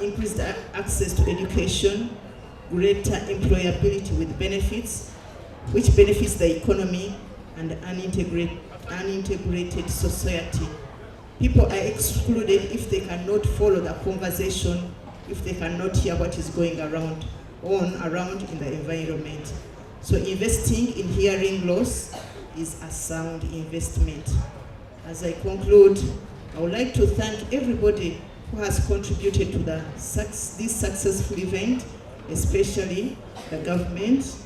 increased access to education, greater employability with benefits, which benefits the economy and an integrated society. People are excluded if they cannot follow the conversation, if they cannot hear what is going around in the environment. So investing in hearing loss is a sound investment. As I conclude, I would like to thank everybody who has contributed to this successful event, especially the government,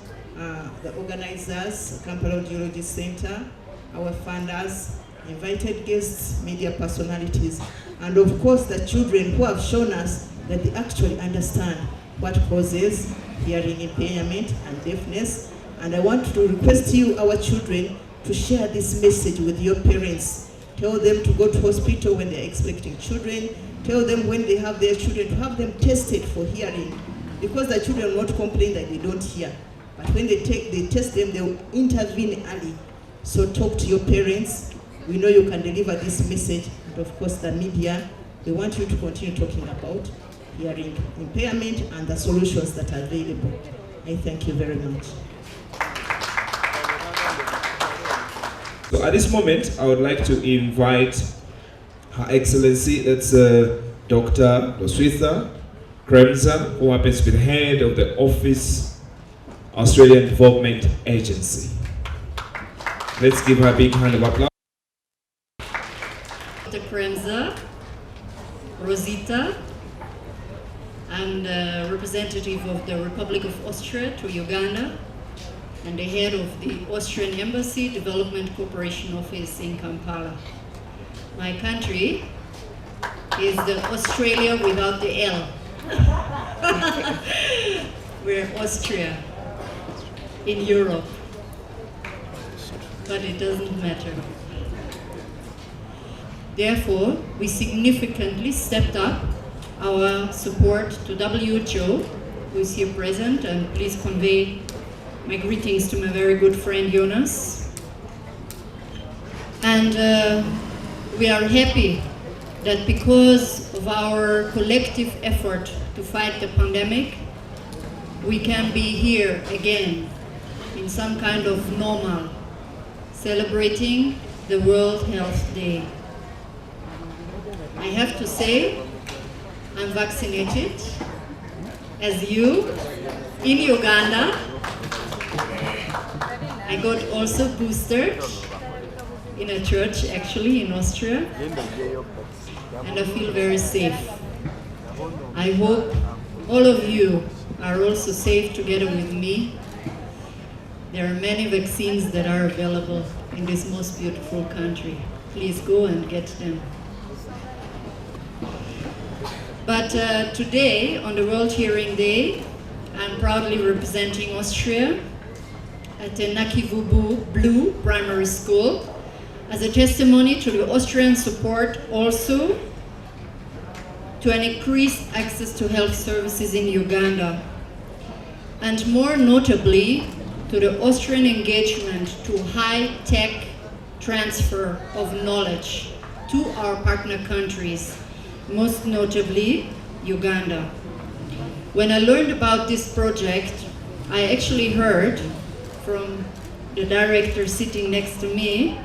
the organizers, Kampala Audiology Center, our funders, invited guests, media personalities, and of course the children who have shown us that they actually understand what causes hearing impairment and deafness. And I want to request you, our children, to share this message with your parents. Tell them to go to hospital when they're expecting children. Tell them when they have their children to have them tested for hearing, because the children will not complain that they don't hear. But when they test them, they will intervene early. So talk to your parents. We know you can deliver this message. And of course the media, they want you to continue talking about hearing impairment and the solutions that are available. I thank you very much. So at this moment, I would like to invite Her Excellency, that's Dr. Loswitha Kremza, who happens to be the head of the Office Australian Development Agency. Let's give her a big hand of applause. Dr. Kremza, Rosita, and representative of the Republic of Austria to Uganda, and the head of the Austrian Embassy Development Cooperation Office in Kampala. My country is the Australia without the L. We're Austria in Europe, but it doesn't matter. Therefore, we significantly stepped up our support to WHO, who is here present, and please convey my greetings to my very good friend Jonas. And we are happy that because of our collective effort to fight the pandemic, we can be here again in some kind of normal, celebrating the World Health Day. I have to say, I'm vaccinated, as you, in Uganda. I got also boosted in a church, actually, in Austria, and I feel very safe. I hope all of you are also safe together with me. There are many vaccines that are available in this most beautiful country. Please go and get them. But today, on the World Hearing Day, I'm proudly representing Austria at the Nakivubo Blue Primary School as a testimony to the Austrian support also to an increased access to health services in Uganda, and more notably to the Austrian engagement to high-tech transfer of knowledge to our partner countries, most notably Uganda. When I learned about this project, I actually heard from the director sitting next to me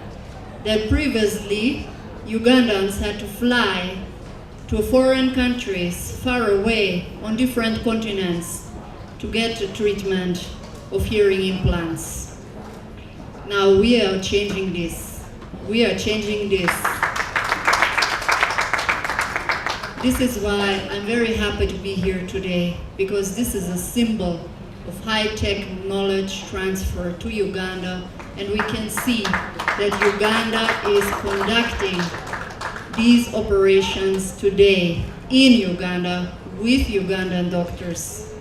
that previously Ugandans had to fly to foreign countries far away on different continents to get the treatment of hearing implants. Now we are changing this. We are changing this. This is why I'm very happy to be here today, because this is a symbol of high-tech knowledge transfer to Uganda, and we can see that Uganda is conducting these operations today in Uganda with Ugandan doctors.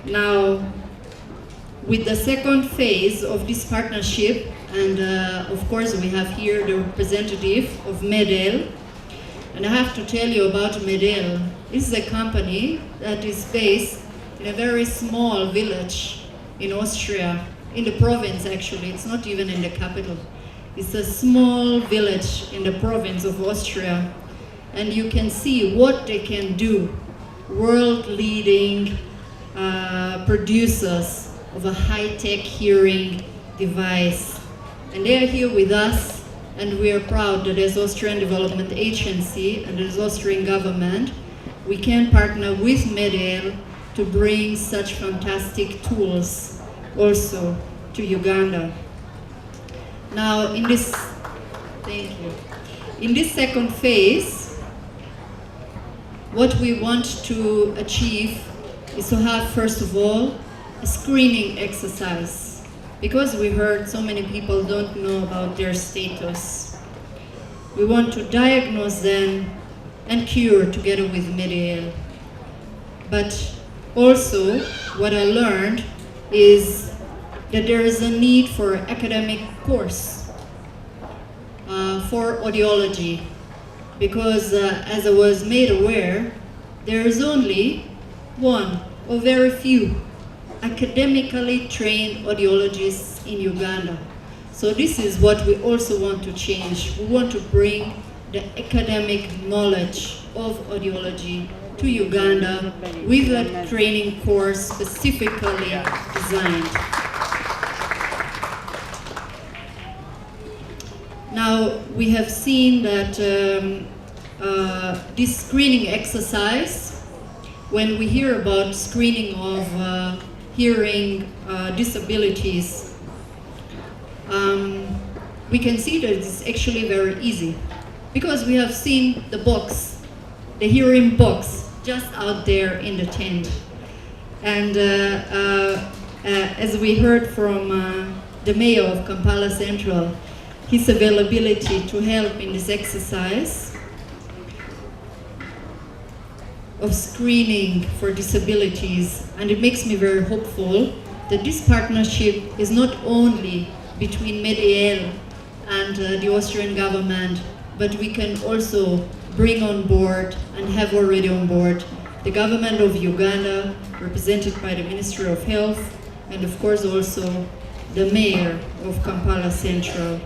Now, with the second phase of this partnership, and of course we have here the representative of MeDEL, and I have to tell you about MeDEL. This is a company that is based in a very small village in Austria, in the province actually, it's not even in the capital. It's a small village in the province of Austria, and you can see what they can do. World-leading producers of a high-tech hearing device. And they are here with us, and we are proud that as Austrian Development Agency and as Austrian government, we can partner with MeDEL to bring such fantastic tools also to Uganda. Now, in this second phase, what we want to achieve is to have, first of all, a screening exercise, because we heard so many people don't know about their status. We want to diagnose them and cure together with MeDEL. But also, what I learned is that there is a need for academic course for audiology, because as I was made aware, there is only one or very few academically trained audiologists in Uganda. So this is what we also want to change. We want to bring the academic knowledge of audiology to Uganda with a training course specifically designed. Now, we have seen that this screening exercise, when we hear about screening of hearing disabilities, we can see that it's actually very easy, because we have seen the box, the hearing box, just out there in the tent. And as we heard from the mayor of Kampala Central, his availability to help in this exercise of screening for disabilities, and it makes me very hopeful that this partnership is not only between MeDEL and the Austrian government, but we can also bring on board and have already on board the government of Uganda, represented by the Ministry of Health, and of course also the mayor of Kampala Central.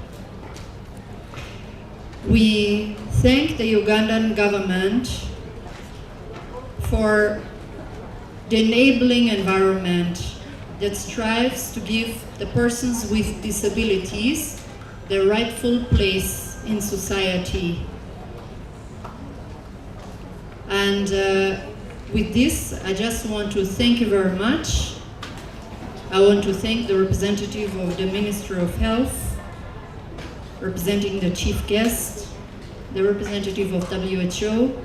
We thank the Ugandan government for the enabling environment that strives to give the persons with disabilities their rightful place in society. And with this, I just want to thank you very much. I want to thank the representative of the Ministry of Health, representing the chief guest, the representative of WHO,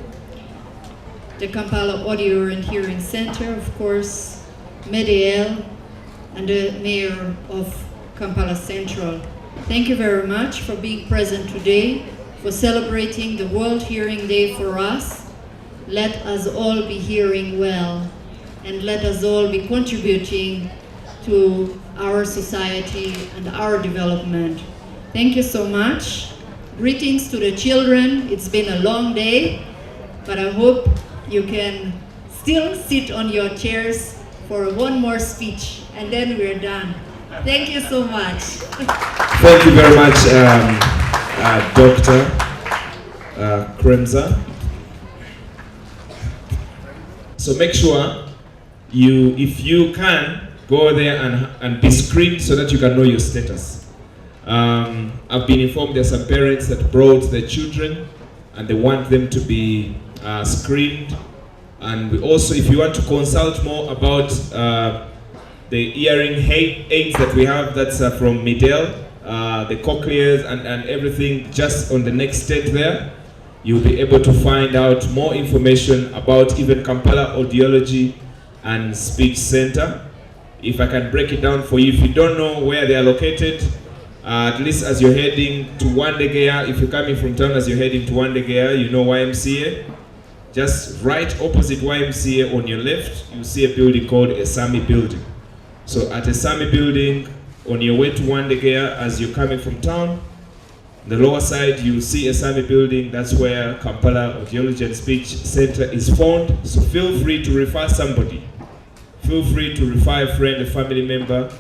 the Kampala Audio and Hearing Center, of course, MeDEL, and the mayor of Kampala Central. Thank you very much for being present today, for celebrating the World Hearing Day for us. Let us all be hearing well, and let us all be contributing to our society and our development. Thank you so much. Greetings to the children. It's been a long day, but I hope you can still sit on your chairs for one more speech, and then we're done. Thank you so much. Thank you very much, Dr. Kremza. So make sure if you can, go there and be screened so that you can know your status. I've been informed there's some parents that brought their children and they want them to be screened. And we also, if you want to consult more about the hearing aids that we have, that's from MeDEL, the cochlears and everything, just on the next tent there, you'll be able to find out more information about even Kampala Audiology and Speech Center. If I can break it down for you, if you don't know where they are located, at least as you're heading to Wandegeya, if you're coming from town as you're heading to Wandegeya, you know YMCA. just right opposite YMCA on your left, you see a building called Esami Building. So at Esami Building, on your way to Wandegea, as you're coming from town, the lower side, you see Esami Building. That's where Kampala Audiology and Speech Center is found. So feel free to refer somebody. Feel free to refer a friend, a family member,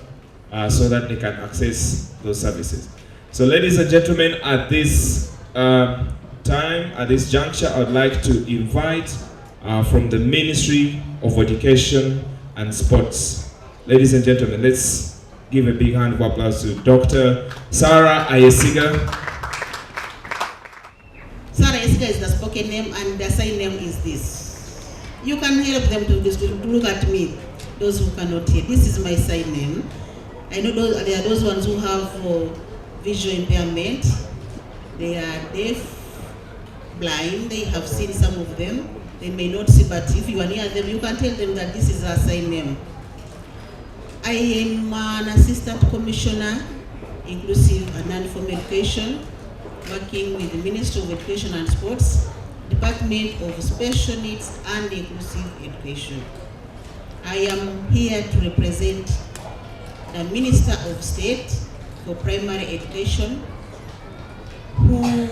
so that they can access those services. So ladies and gentlemen, at this time, at this juncture, I would like to invite from the Ministry of Education and Sports. Ladies and gentlemen, let's give a big hand of applause to Dr. Sarah Ayesiga. Sarah Ayesiga is the spoken name and the sign name is this. You can help them to look at me, those who cannot hear. This is my sign name. I know there are those ones who have visual impairment. They are deaf, blind, they have seen some of them. They may not see, but if you are near them, you can tell them that this is our sign name. I am an assistant commissioner, inclusive and non-formal education, working with the Ministry of Education and Sports, Department of Special Needs and Inclusive Education. I am here to represent the Minister of State for Primary Education, who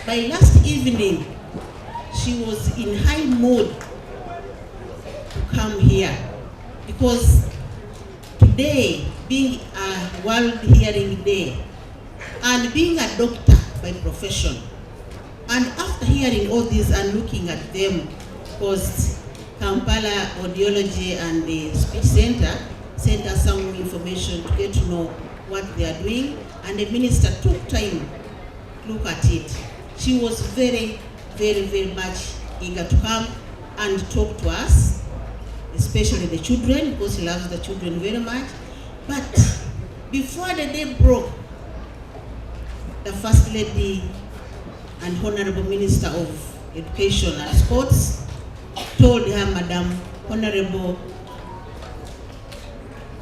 by last evening, she was in high mood to come here because today, being a World Hearing Day and being a doctor by profession, and after hearing all this and looking at them, because Kampala Audiology and the Speech Center sent us some information to get to know what they are doing, and the minister took time to look at it. She was very, very, very much eager to come and talk to us, especially the children, because she loves the children very much. But before the day broke, the First Lady and Honorable Minister of Education and Sports told her, Madam Honorable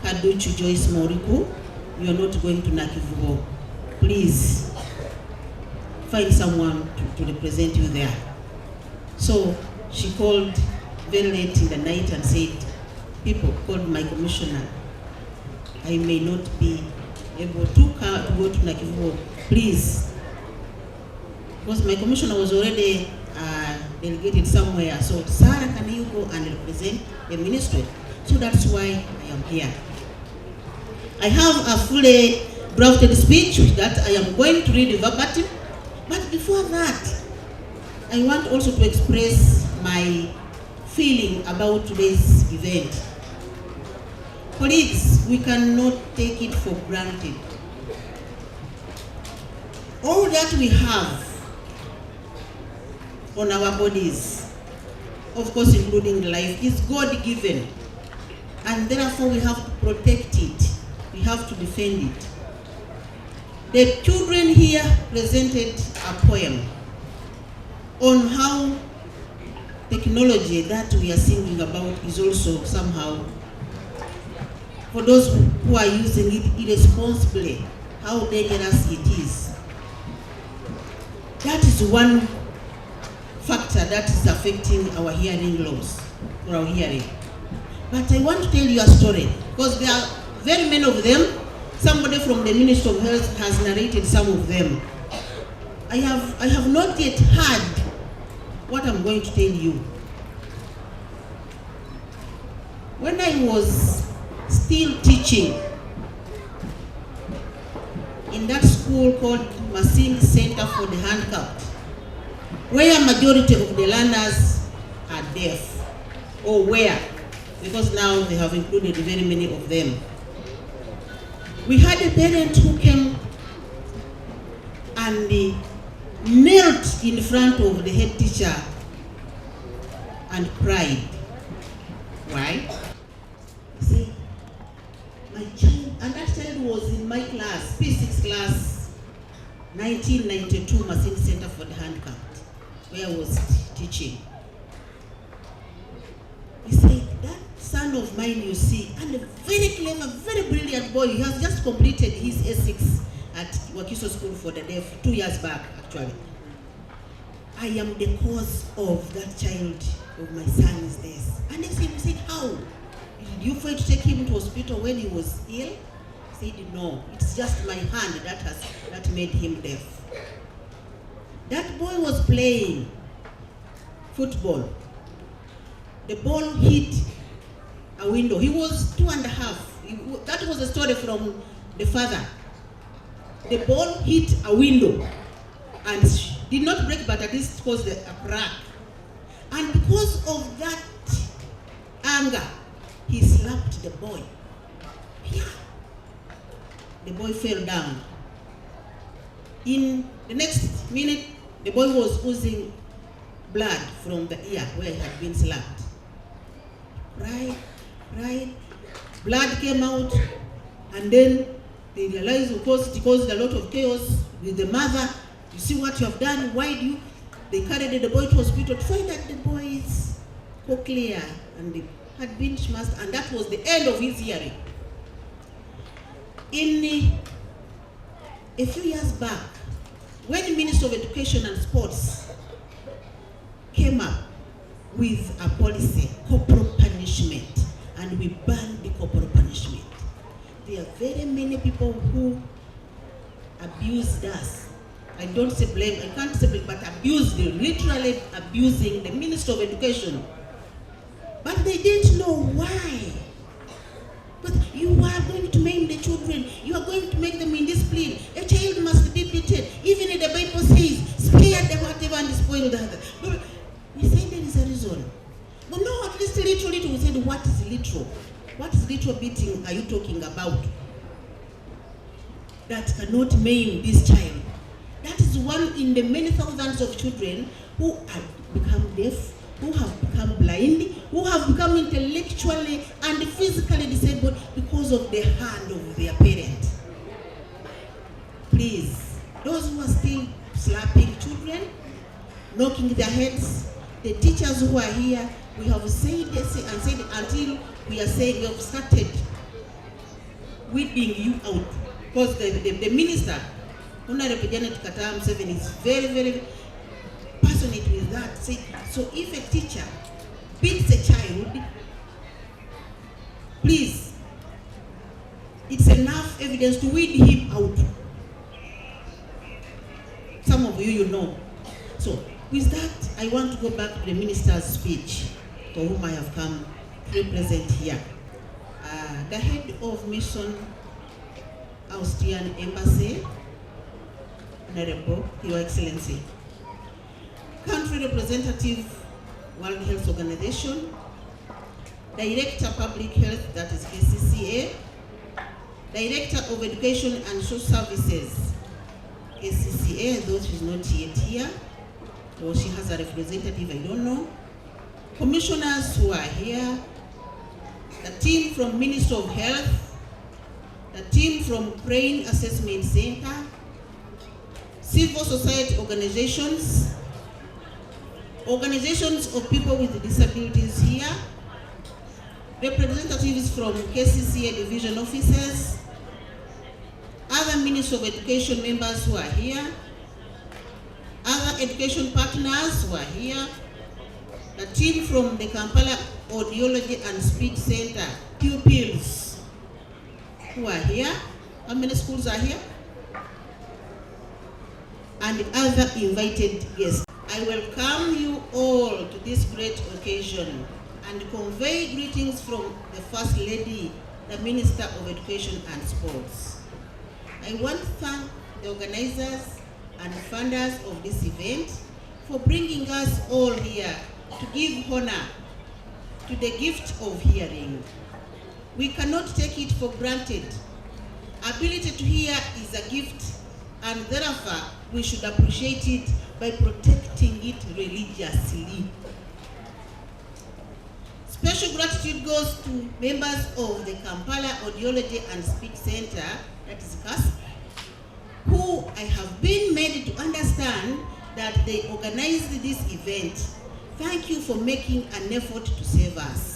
Kaduchu Joyce Moriku, you are not going to Nakivubo. Please find someone to represent you there. So she called very late in the night and said, people called my commissioner, I may not be able to go to Nakivubo, please. Because my commissioner was already delegated somewhere. So Sarah, can you go and represent the ministry? So that's why I am here. I have a fully drafted speech that I am going to read verbatim. But before that, I want also to express my feeling about today's event. Colleagues, we cannot take it for granted. All that we have on our bodies, of course including life, is God-given. And therefore we have to protect it. We have to defend it. The children here presented a poem on how technology that we are singing about is also somehow, for those who are using it irresponsibly, how dangerous it is. That is one factor that is affecting our hearing loss, or our hearing. But I want to tell you a story, because there are very many of them. Somebody from the Ministry of Health has narrated some of them. I have not yet heard what I'm going to tell you. When I was still teaching in that school called Masing Center for the Handicapped, where a majority of the learners are deaf, or where, because now they have included very many of them. We had a parent who came and knelt in front of the head teacher and cried. Why? He said, my child, and that child was in my class, P6 class, 1992, Masing Center for the Handicapped, where I was teaching. He said, that son of mine you see, and a very clever, very brilliant boy, he has just completed his A6 at Wakiso School for the Deaf 2 years back, actually. I am the cause of that child, of my son's death. And next time he said, how? Did you try to take him to hospital when he was ill? He said, no, it's just my hand that made him deaf. That boy was playing football. The ball hit a window. He was 2.5. That was a story from the father. The ball hit a window and did not break, but at least caused a crack. And because of that anger, he slapped the boy. Yeah. The boy fell down. In the next minute, the boy was oozing blood from the ear where he had been slapped. Cried. Blood came out, and then they realized, of course, it caused a lot of chaos with the mother. You see what you have done? Why do you? They carried the boy to hospital to find that the boy's cochlea and had been smashed, and that was the end of his hearing. In a few years back, when the Minister of Education and Sports came up with a policy, corporal punishment, and we banned the corporal punishment, there are very many people who abused us. I don't say blame, I can't say blame, but abused, literally abusing the Minister of Education. But they didn't know why. But you are going to maim the children, you are going to make them indisciplined. A child must be beaten. Even if the Bible says, spare them whatever and spoil the other. But we say there is a reason. But no, at least literally we said, what is literal? What is literal beating are you talking about? That cannot maim this child. That is one in the many thousands of children who have become deaf, who have become blind, who have become intellectually and physically disabled because of the hand of their parent. Please, those who are still slapping children, knocking their heads, the teachers who are here, we have said this and said until we are saying we have started weeding you out. Because the minister, Honorable Janet Katam 7, is very, very passionate with that. So if a teacher beats a child, please, it's enough evidence to weed him out. Some of you know. So with that, I want to go back to the minister's speech, for whom I have come to represent here. The head of Mission Austrian Embassy, Honorable, Your Excellency, Country Representative, World Health Organization, Director Public Health, that is KCCA, Director of Education and Social Services, KCCA, though she's not yet here, or she has a representative, I don't know. Commissioners who are here, the team from Ministry of Health, the team from Brain Assessment Center, civil society organizations, organizations of people with disabilities here, representatives from KCCA division officers, other Ministry of Education members who are here, other education partners who are here, the team from the Kampala Audiology and Speech Center, pupils who are here. How many schools are here? And other invited guests. I welcome you all to this great occasion and convey greetings from the First Lady, the Minister of Education and Sports. I want to thank the organizers and funders of this event for bringing us all here to give honor to the gift of hearing. We cannot take it for granted. Ability to hear is a gift, and therefore we should appreciate it by protecting it religiously. Special gratitude goes to members of the Kampala Audiology and Speech Center, that is CASP, who I have been made to understand that they organized this event. Thank you for making an effort to save us.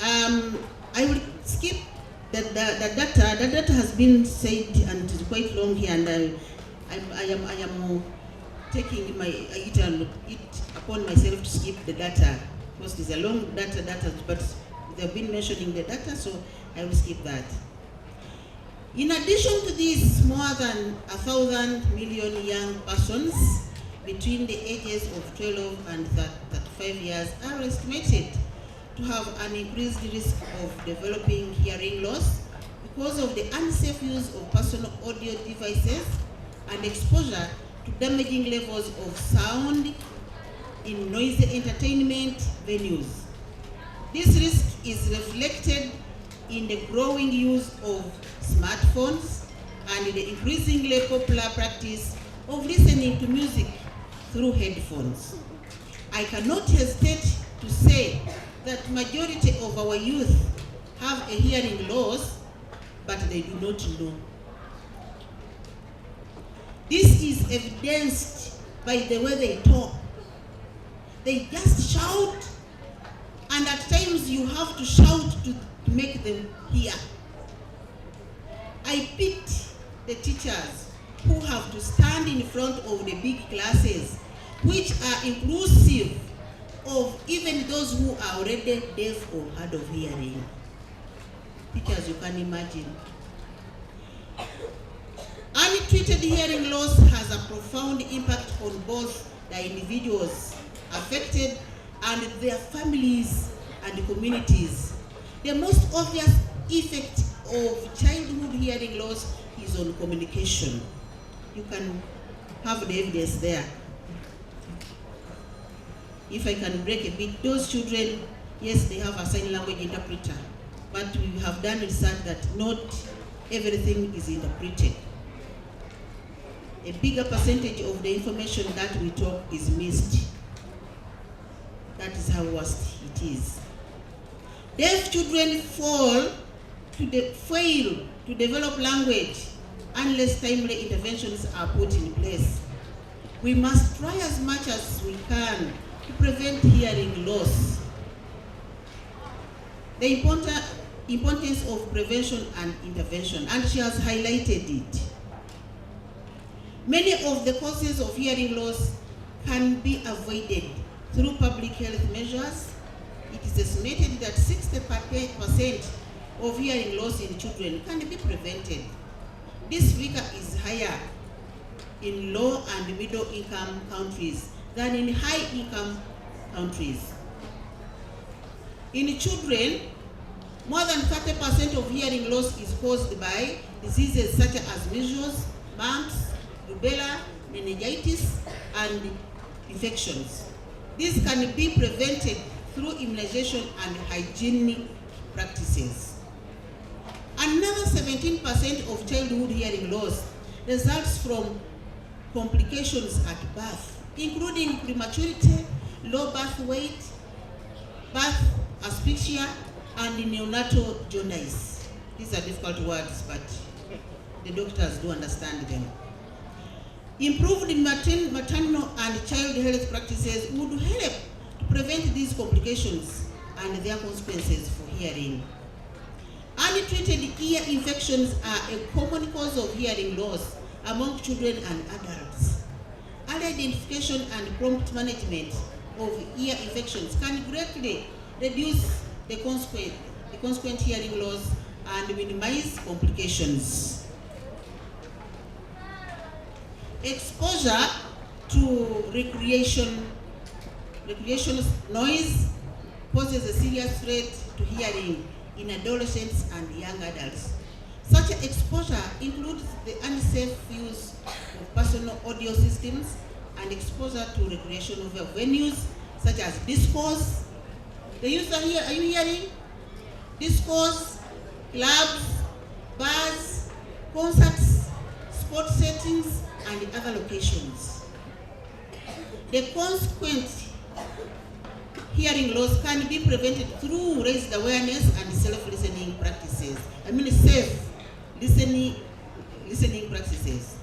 I will skip the data. The data has been said and it is quite long here, and I am taking it upon myself to skip the data, because there's a long data, but they've been mentioning the data, so I will skip that. In addition to this, more than 1,000 million young persons between the ages of 12 and 35 years are estimated to have an increased risk of developing hearing loss because of the unsafe use of personal audio devices and exposure to damaging levels of sound in noisy entertainment venues. This risk is reflected in the growing use of smartphones and the increasingly popular practice of listening to music through headphones. I cannot hesitate to say that majority of our youth have a hearing loss, but they do not know. This is evidenced by the way they talk. They just shout, and at times you have to shout to make them hear. I pity the teachers who have to stand in front of the big classes, which are inclusive of even those who are already deaf or hard of hearing. Teachers, you can imagine. Untreated hearing loss has a profound impact on both the individuals affected and their families and communities. The most obvious effect of childhood hearing loss is on communication. You can have the evidence there. If I can break a bit, those children, yes, they have a sign language interpreter, but we have done research that not everything is interpreted. A bigger percentage of the information that we talk is missed. That is how worst it is. Deaf children fail to develop language unless timely interventions are put in place. We must try as much as we can to prevent hearing loss. The importance of prevention and intervention, and she has highlighted it. Many of the causes of hearing loss can be avoided through public health measures. It is estimated that 60% of hearing loss in children can be prevented. This figure is higher in low and middle income countries than in high income countries. In children, more than 30% of hearing loss is caused by diseases such as measles, mumps, rubella, meningitis, and infections. These can be prevented through immunization and hygienic practices. Another 17% of childhood hearing loss results from complications at birth, including prematurity, low birth weight, birth asphyxia, and neonatal jaundice. These are difficult words, but the doctors do understand them. Improved maternal and child health practices would help to prevent these complications and their consequences for hearing. Untreated ear infections are a common cause of hearing loss among children and adults. Early identification and prompt management of ear infections can greatly reduce the consequent hearing loss and minimize complications. Exposure to recreational noise poses a serious threat to hearing in adolescents and young adults. Such exposure includes the unsafe use of personal audio systems and exposure to recreational venues such as discos. The youth are here, are you hearing? Discos, clubs, bars, concerts, sports settings, and other locations. The consequent hearing loss can be prevented through raised awareness and self-listening practices. Safe listening practices.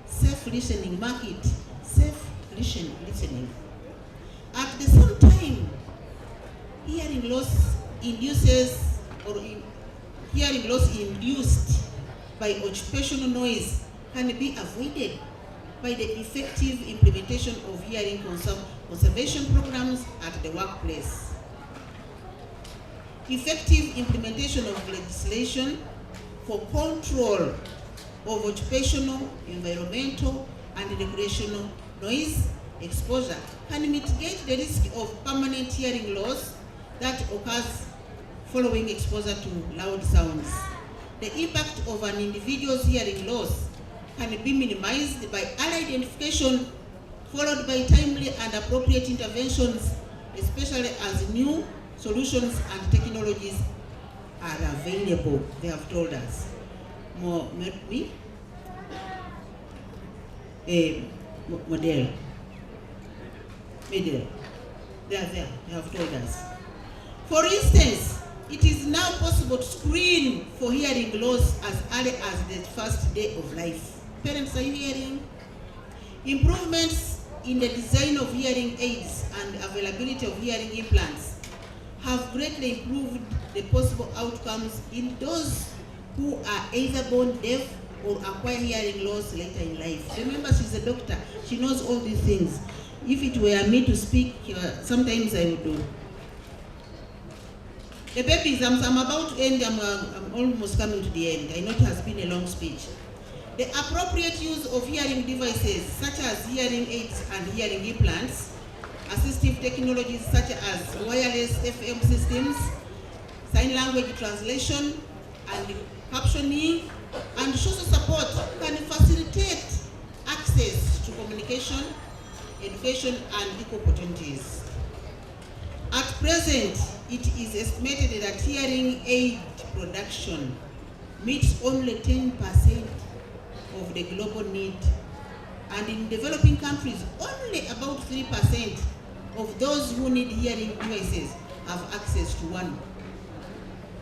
Safe listening, mark it. Safe listening. At the same time, hearing loss induced by occupational noise can be avoided by the effective implementation of hearing conservation programs at the workplace. Effective implementation of legislation for control of occupational, environmental, and recreational noise exposure can mitigate the risk of permanent hearing loss that occurs following exposure to loud sounds. The impact of an individual's hearing loss can be minimized by early identification followed by timely and appropriate interventions, especially as new solutions and technologies are available, they have told us. MeDEL. They are there, they have told us. For instance, it is now possible to screen for hearing loss as early as the first day of life. Parents, are you hearing? Improvements in the design of hearing aids and availability of hearing implants have greatly improved the possible outcomes in those who are either born deaf or acquire hearing loss later in life. Remember, she's a doctor. She knows all these things. If it were me to speak, sometimes I would do. The babies, I'm about to end, I'm almost coming to the end. I know it has been a long speech. The appropriate use of hearing devices such as hearing aids and hearing implants, assistive technologies such as wireless FM systems, sign language translation, and captioning, and social support can facilitate access to communication, education, and equal opportunities. At present, it is estimated that hearing aid production meets only 10% of the global need, and in developing countries, only about 3% of those who need hearing devices have access to one.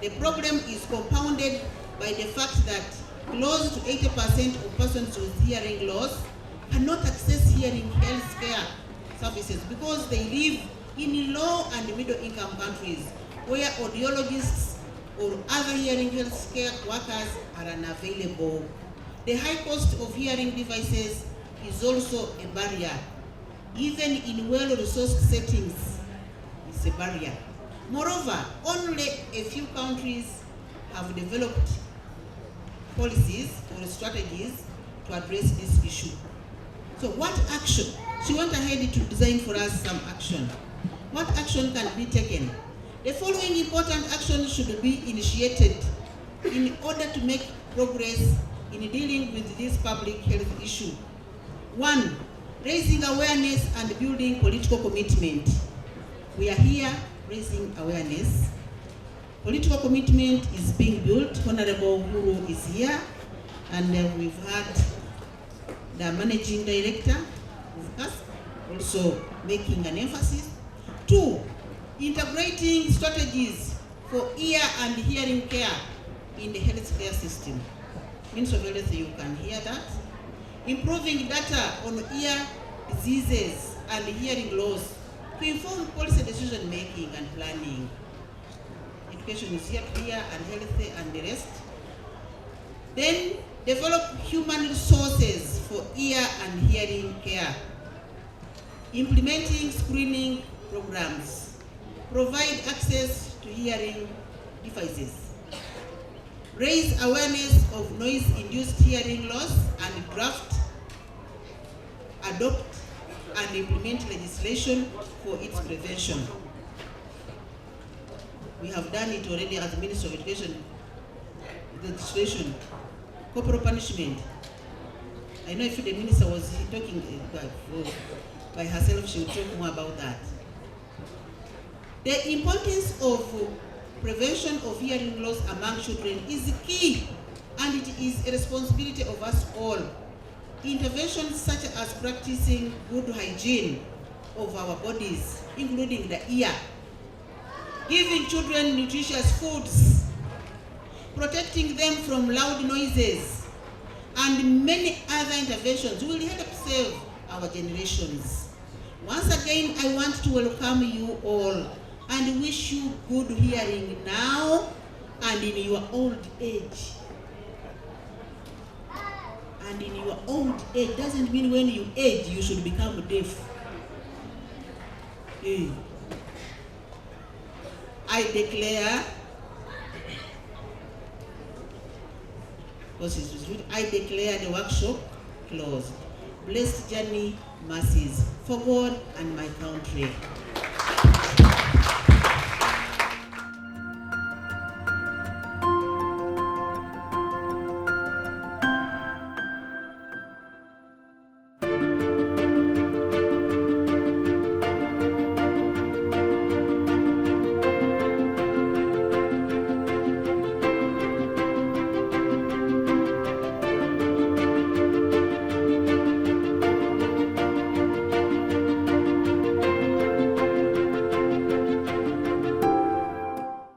The problem is compounded by the fact that close to 80% of persons with hearing loss cannot access hearing health care services because they live in low and middle income countries where audiologists or other hearing health care workers are unavailable. The high cost of hearing devices is also a barrier. Even in well-resourced settings, it's a barrier. Moreover, only a few countries have developed policies or strategies to address this issue. So what action? She went ahead to design for us some action. What action can be taken? The following important actions should be initiated in order to make progress in dealing with this public health issue. 1. Raising awareness and building political commitment. We are here raising awareness. Political commitment is being built. Honorable Guru is here, and we've had the managing director of us also making an emphasis. 2. Integrating strategies for ear and hearing care in the healthcare system. Minister of Health, you can hear that. Improving data on ear diseases and hearing loss to inform policy decision making and planning. Education is here, ear and health and the rest. Then develop human resources for ear and hearing care. Implementing screening programs. Provide access to hearing devices. Raise awareness of noise-induced hearing loss and draft, adopt, and implement legislation for its prevention. We have done it already as Minister of Education. Legislation, corporal punishment. I know if the minister was talking by herself, she will talk more about that. The importance of prevention of hearing loss among children is key, and it is a responsibility of us all. Interventions such as practicing good hygiene of our bodies, including the ear, giving children nutritious foods, protecting them from loud noises, and many other interventions will help save our generations. Once again, I want to welcome you all and wish you good hearing now and in your old age. And in your old age doesn't mean when you age you should become deaf. I declare, I declare the workshop closed. Blessed journey, mercies for God and my country.